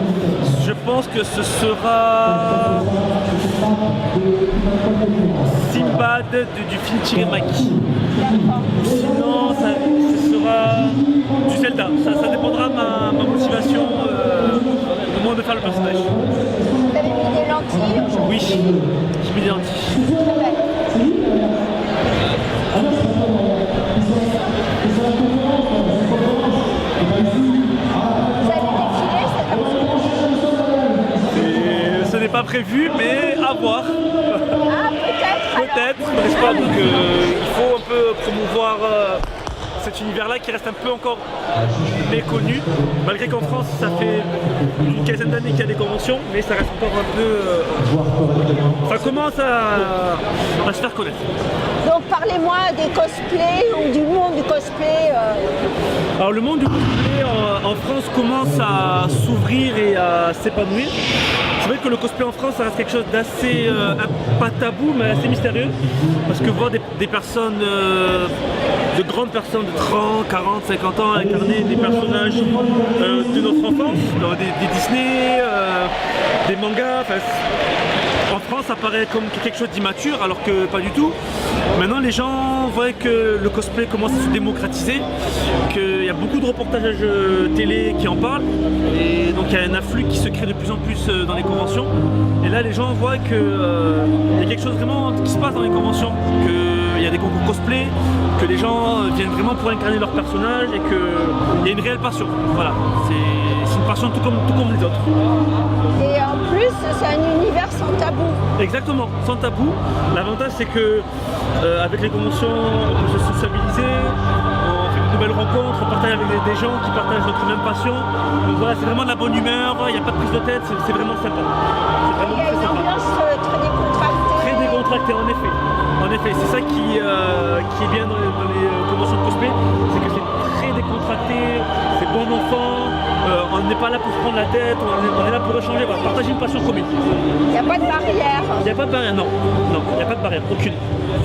Je pense que ce sera Simbad du film Chirimaki. Sinon, ce sera du Zelda. Ça dépendra de ma motivation au moment de faire le personnage. Vous avez mis des lentilles aujourd'hui? Oui, j'ai mis des lentilles. Très belle. Vous allez défiler cet après-midi? Ce n'est pas prévu, mais à voir. Ah, peut-être. Peut-être, n'est-ce pas? Donc il faut un peu promouvoir cet univers-là qui reste un peu encore méconnu, malgré qu'en France ça fait une quinzaine d'années qu'il y a des conventions, mais ça reste encore un peu... ça commence à se faire connaître. Donc parlez-moi des cosplays ou du monde du cosplay. Alors le monde du cosplay en France commence à s'ouvrir et à s'épanouir. C'est vrai que le cosplay en France ça reste quelque chose d'assez, pas tabou, mais assez mystérieux, parce que voir des personnes, de grandes personnes de 30, 40, 50 ans incarner des personnages de notre enfance, des Disney, des mangas, en France ça paraît comme quelque chose d'immature alors que pas du tout. Maintenant les gens voient que le cosplay commence à se démocratiser, qu'il y a beaucoup de reportages télé qui en parlent, et donc il y a un afflux qui se crée de plus en plus dans les conventions. Et là les gens voient qu'il y a quelque chose vraiment qui se passe dans les conventions, qu'il y a des concours cosplay, que les gens viennent vraiment pour incarner leur personnage et qu'il y a une réelle passion. Voilà, c'est une passion tout comme les autres. Et en plus, c'est un univers sans tabou. Exactement, sans tabou. L'avantage c'est que avec les conventions, on peut se sociabiliser, on fait de nouvelles rencontres, on partage avec des gens qui partagent notre même passion. Donc voilà, c'est vraiment de la bonne humeur, il n'y a pas de prise de tête, c'est vraiment sympa. Il y a une ambiance très décontractée. Très décontractée, en effet. En effet, c'est ça qui est bien dans les conventions de cosplay, c'est que c'est très décontracté, c'est bon enfant, on n'est pas là pour se prendre la tête, on est là pour échanger, voilà, partager une passion commune. Il n'y a pas de barrière. Il n'y a pas de barrière, non, il n'y a pas de barrière, aucune.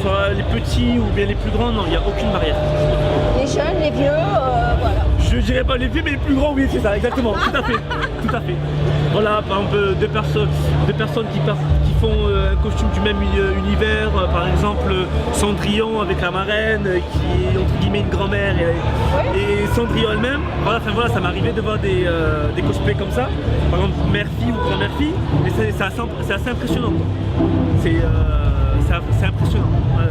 Soit les petits ou bien les plus grands, non, il n'y a aucune barrière. Les jeunes, les vieux, voilà. Je dirais pas les vieux, mais les plus grands, oui, c'est ça, exactement, tout à fait, tout à fait. Voilà, par exemple, deux personnes qui font un costume du même univers, par exemple Cendrillon avec la marraine, qui est entre guillemets une grand-mère, et Cendrillon elle-même. Voilà, ça m'est arrivé de voir des cosplays comme ça, par exemple mère-fille ou grand-mère-fille, mais c'est assez impressionnant. C'est impressionnant. Ouais.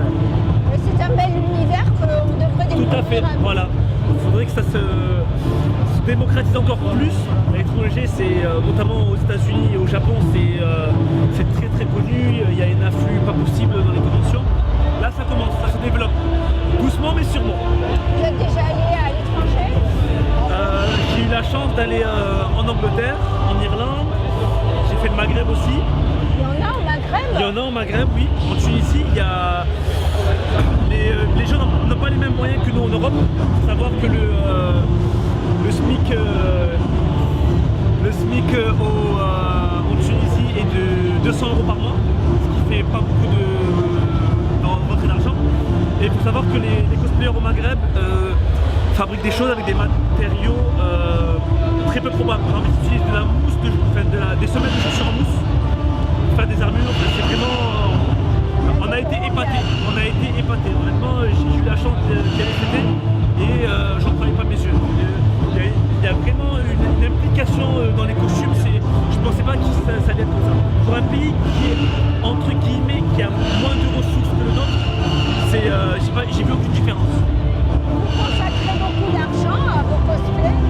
C'est un bel univers qu'on devrait découvrir. Tout à fait, voilà. Il faudrait que ça se démocratise encore plus. À l'étranger, notamment aux États-Unis et au Japon, c'est très très connu. Il y a un afflux pas possible dans les conventions. Là, ça commence, ça se développe. Doucement mais sûrement. Vous êtes déjà allé à l'étranger? J'ai eu la chance d'aller en Angleterre, en Irlande. J'ai fait le Maghreb aussi. Il y en a au Maghreb? Il y en a au Maghreb, oui. En Tunisie, il y a... Les gens n'ont pas les mêmes moyens que nous en Europe. Il faut savoir que le SMIC en Tunisie est de 200 € par mois, ce qui fait pas beaucoup de rentrée d'argent. Et il faut savoir que les cosplayers au Maghreb fabriquent des choses avec des matériaux très peu probables. Par exemple, ils utilisent de la mousse, des semelles de chaussures en mousse pour faire des armures. C'est vraiment... On a été épatés. Honnêtement, j'ai eu la chance d'y aller cet été et j'en croyais pas mes yeux. Il y a vraiment une implication dans les costumes. Je pensais pas que ça allait être comme ça. Pour un pays qui est entre guillemets, qui a moins de ressources que le nôtre, j'ai vu aucune différence. Vous consacrez beaucoup d'argent à vos cosplays?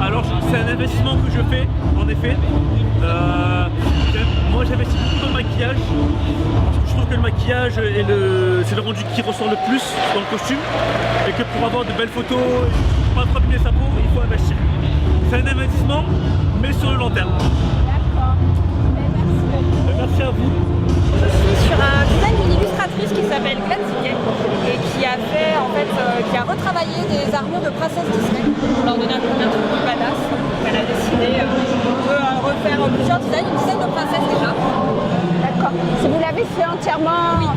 Alors c'est un investissement que je fais, en effet. Moi j'investis beaucoup dans le maquillage, parce que je trouve que le maquillage c'est le rendu qui ressort le plus dans le costume, et que pour avoir de belles photos, pas trop abîmer sa peau, il faut investir. C'est un investissement, mais sur le long terme. D'accord. Merci à vous. Je suis sur un design d'une illustratrice qui s'appelle Gladys et qui a retravaillé des armures de princesse Disney pour leur donner un truc plus badass. Elle a décidé de refaire plusieurs designs, une dizaine de princesses déjà. D'accord. Si vous l'avez fait entièrement, oui.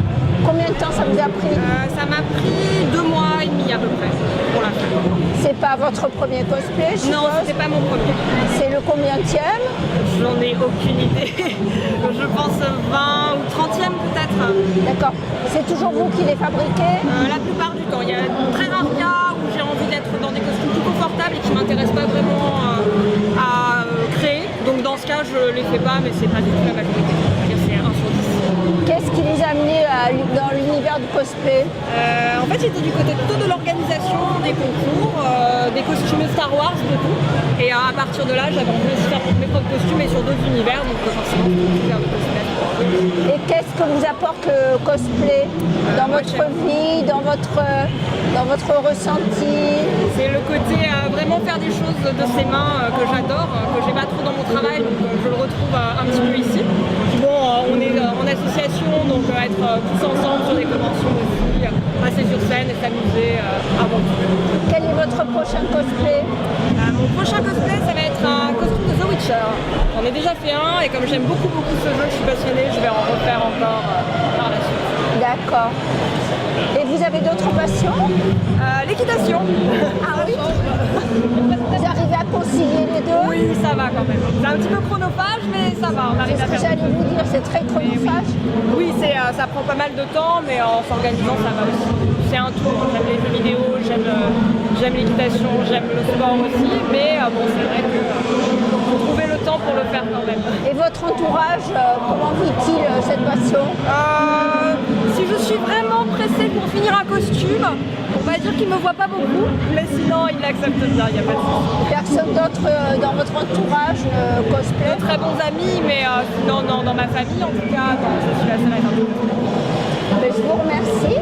Combien de temps ça vous a pris? Ça m'a pris 2 mois et demi à peu près pour la faire. C'est pas votre premier cosplay, je Non, suppose? c'est pas mon premier. C'est le combienième? J'en ai aucune idée. Je pense 20 ou 30e peut-être. D'accord. C'est toujours vous qui les fabriquez? La plupart du temps. Il y a très rares cas où j'ai envie d'être dans des costumes plus confortables et qui ne m'intéressent pas vraiment à créer. Donc dans ce cas, je les fais pas, mais c'est pas du tout la majorité. C'est 1 sur 10. Qu'est-ce qui vous a amené dans l'univers du cosplay? En fait, j'étais du côté plutôt de l'organisation des concours, des costumes Star Wars, beaucoup. Et Et à partir de là, j'avais envie de faire mes propres costumes et sur d'autres univers, donc forcément, je peux faire de cosplay. Et qu'est-ce que vous apporte le cosplay dans votre vie, dans votre ressenti? C'est le côté vraiment faire des choses de ses mains que j'adore, que j'ai pas trop dans mon travail, donc je le retrouve un petit peu ici. Bon, on est en association, donc être tous ensemble sur des conventions aussi, passer sur scène et s'amuser avant tout. Quel est votre prochain cosplay? Mon prochain cosplay, ça va être un costume de The Witcher. J'en ai déjà fait un et comme j'aime beaucoup ce jeu, je suis passionnée, je vais en refaire encore par la suite. D'accord. Et vous avez d'autres passions? L'équitation. Ah oui? Vous arrivez à concilier les deux? Oui, ça va quand même. C'est un petit peu chronophage, mais ça va, on arrive à faire. C'est ce que j'allais vous dire, c'est très chronophage. Oui, ça prend pas mal de temps, mais en s'organisant, ça va aussi. C'est un tout. J'aime les jeux vidéo, j'aime l'équitation, j'aime le sport aussi, mais bon, c'est vrai que faut trouver le temps pour le faire quand même. Et votre entourage, comment vit-il cette passion? Si je suis vraiment pressée pour finir un costume, on va dire qu'il ne me voit pas beaucoup, mais sinon il accepte bien, il n'y a pas de souci. Personne d'autre dans votre entourage cosplay? De très bons amis, mais sinon non, dans ma famille en tout cas, non, je suis la seule à être un peu. Je vous remercie.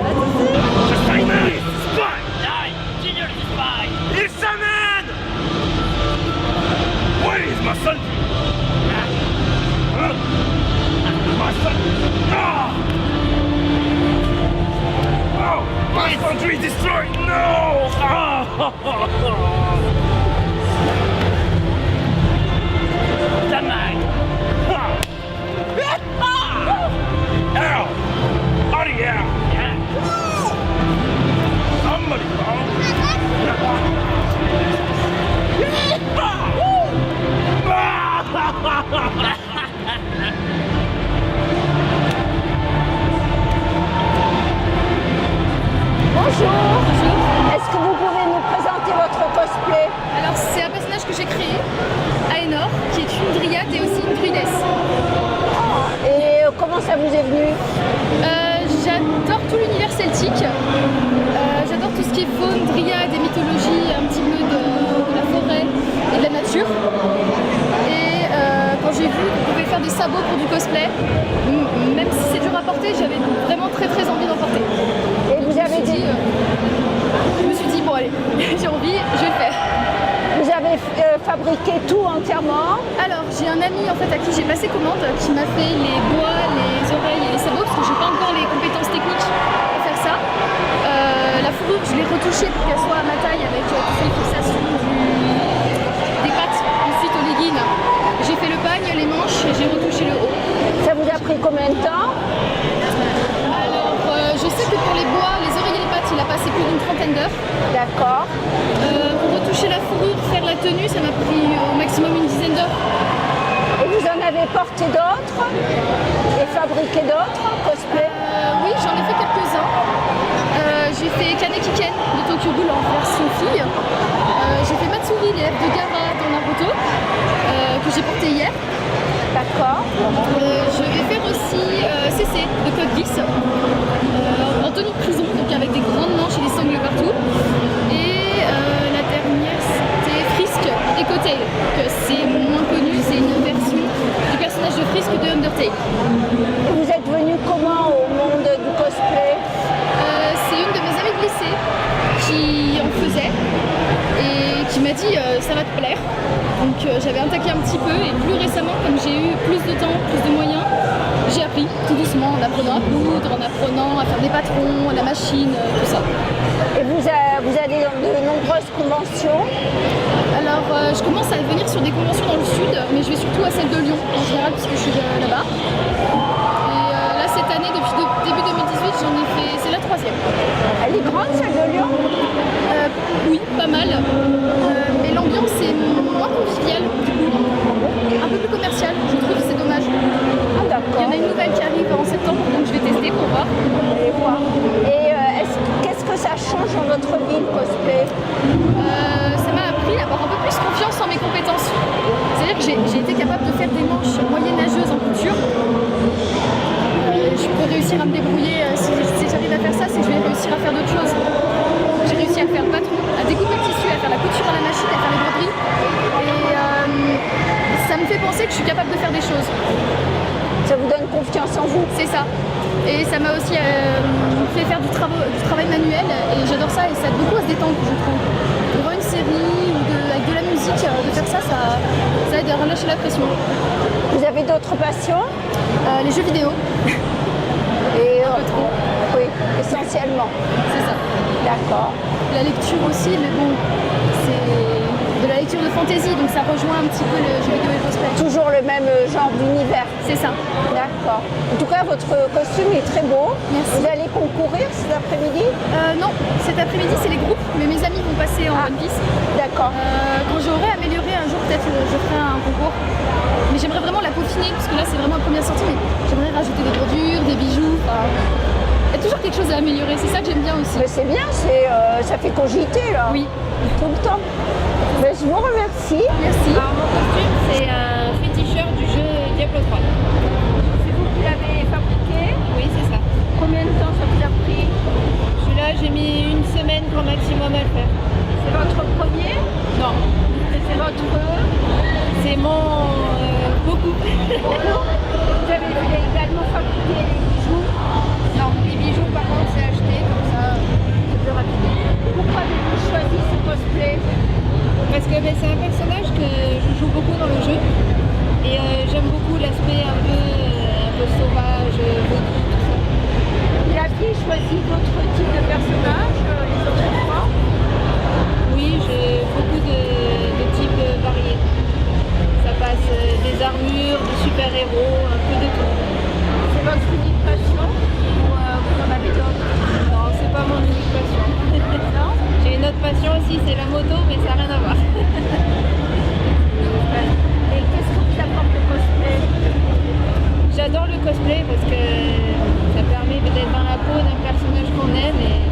Where is my son? My son? Oh, my country is destroyed! No! Tonight! Ow! Oh yeah! Somebody Bonjour. Est-ce que vous pouvez nous présenter votre cosplay? Alors c'est un personnage que j'ai créé, Aenor, qui est une dryade et aussi une druidesse. Et comment ça vous est venu? J'adore tout l'univers celtique. J'adore tout ce qui est faune, dryade et mythologie, un petit peu de la forêt et de la nature. Et quand j'ai vu qu'on pouvait faire des sabots pour du cosplay, même si c'est dur à porter, j'avais vraiment très envie d'en porter. Et vous avez dit... Je me suis dit, bon allez, j'ai envie, je vais le faire. Vous avez fabriqué tout entièrement? Alors j'ai un ami en fait à qui j'ai passé commande qui m'a fait les bois, les oreilles et les sabots parce que j'ai pas encore les compétences techniques pour faire ça. La fourrure je l'ai retouchée pour qu'elle soit à ma taille avec toutes les fixations des pattes ensuite au legging. J'ai fait le pagne, les manches et j'ai retouché le haut. Ça vous a pris combien de temps? Alors je sais que pour les bois, les oreilles et les pattes il a passé plus d'une 30aine d'heures. D'accord. Pour retoucher la fourrure, faire la tenue, ça m'a pris au maximum une 10aine d'heures. Et vous en avez porté d'autres? Et fabriqué d'autres cosplay? Oui, j'en ai fait quelques-uns. J'ai fait Kaneki Ken de Tokyo Ghoul en version fille. J'ai fait Matsuri, l'élève de Gaara dans Naruto, que j'ai porté hier. D'accord. Je vais faire aussi CC de Code Geass, en tenue de prison, donc avec des grandes manches et des sangles partout. Et la dernière c'était Frisk Ecotail, c'est moins connu, c'est une version du personnage de Frisk de Undertale. Et vous êtes venu comment au monde du cosplay? C'est une de mes amies de lycée qui en faisait et qui m'a dit ça va te plaire. Donc j'avais attaqué un petit peu et plus récemment, comme j'ai eu plus de temps, plus de moyens, j'ai appris tout doucement en apprenant à coudre, en apprenant à faire des patrons, la machine, tout ça. Et vous allez dans de nombreuses conventions? Alors je commence à venir sur des conventions dans le sud, mais je vais surtout à celle de Lyon en général puisque je suis là-bas. Et là cette année, depuis début 2018, j'en ai fait, c'est la 3e. Elle est grande celle de Lyon? Oui, pas mal. Mais l'ambiance est moins conviviale, du coup, un peu plus commerciale, je trouve, c'est dommage. Ah d'accord. Il y en a une nouvelle qui arrive en septembre, donc je vais tester pour voir. Et qu'est-ce que ça change dans votre vie, le cosplay? Ça m'a appris à avoir un peu plus confiance en mes compétences. C'est-à-dire que j'ai été capable de faire des manches moyenâgeuses en couture. Je peux réussir à me débrouiller. Si j'arrive à faire ça, c'est que je vais réussir à faire d'autres choses. J'ai réussi à faire le patron, à découper le tissu, à faire la couture à la machine, à faire les sais que je suis capable de faire des choses. Ça vous donne confiance en vous? C'est ça. Et ça m'a aussi fait faire du travail manuel et j'adore ça et ça aide beaucoup à se détendre, je trouve. Devant une série ou avec de la musique, de faire ça, ça aide à relâcher la pression. Vous avez d'autres passions? Les jeux vidéo. Et oui, essentiellement. C'est ça. D'accord. La lecture aussi, mais bon, c'est de la lecture de fantasy, donc ça rejoint un petit peu le jeu vidéo et le cosplay. Toujours le même genre d'univers? C'est ça. D'accord. En tout cas, votre costume est très beau. Merci. Vous allez concourir cet après-midi? Non, cet après-midi c'est les groupes, mais mes amis vont passer en One Piece. D'accord. Quand j'aurai amélioré un jour, peut-être je ferai un concours. Mais j'aimerais vraiment la peaufiner, parce que là c'est vraiment la première sortie, mais j'aimerais rajouter des bordures, des bijoux. Il y a toujours quelque chose à améliorer, c'est ça que j'aime bien aussi. Mais c'est bien, ça fait cogiter là. Oui. Tout le temps. Mais je vous remercie. Merci. Alors mon costume c'est un féticheur du jeu Diablo 3. C'est vous qui l'avez fabriqué? Oui c'est ça. Combien de temps ça vous a pris? Celui-là j'ai mis une semaine grand maximum à le faire. C'est votre premier? Non. C'est votre... C'est mon beaucoup. Vous avez également fabriqué les bijoux? Non, les bijoux par contre c'est acheté, comme ça c'est plus rapide. Pourquoi avez-vous choisi ce cosplay? Parce que c'est un personnage que je joue beaucoup dans le jeu et j'aime beaucoup l'aspect un peu sauvage, tout ça. Vous aviez choisi d'autres types de personnages les autres fois? Oui, j'ai beaucoup de types variés. Ça passe des armures, des super-héros, un peu de tout. C'est votre unique passion ou vous en avez d'autres? Non, c'est pas mon unique passion. Non? J'ai une autre passion aussi, c'est la moto, mais ça n'a rien à voir. Et qu'est-ce que vous apporte le cosplay? J'adore le cosplay parce que ça permet d'être dans la peau d'un personnage qu'on aime et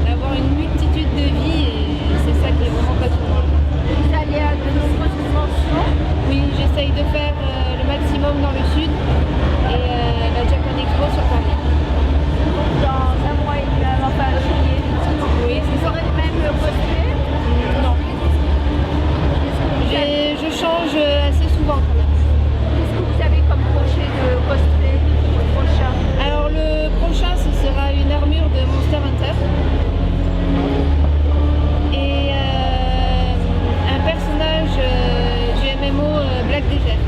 d'avoir une multitude de vies et c'est ça qui est vraiment passionnant. Vous allez à de nombreuses conventions? Oui, j'essaye de faire le maximum dans le sud et la Japan Expo sur Paris. Dans un mois et demi, enfin juillet. Oui, c'est ça. Vous aurez le même cosplay? Non. Je change assez souvent quand même. Qu'est-ce que vous avez comme projet de cosplay le prochain? Alors le prochain ce sera une armure de Monster Hunter et un personnage du MMO Black Desert.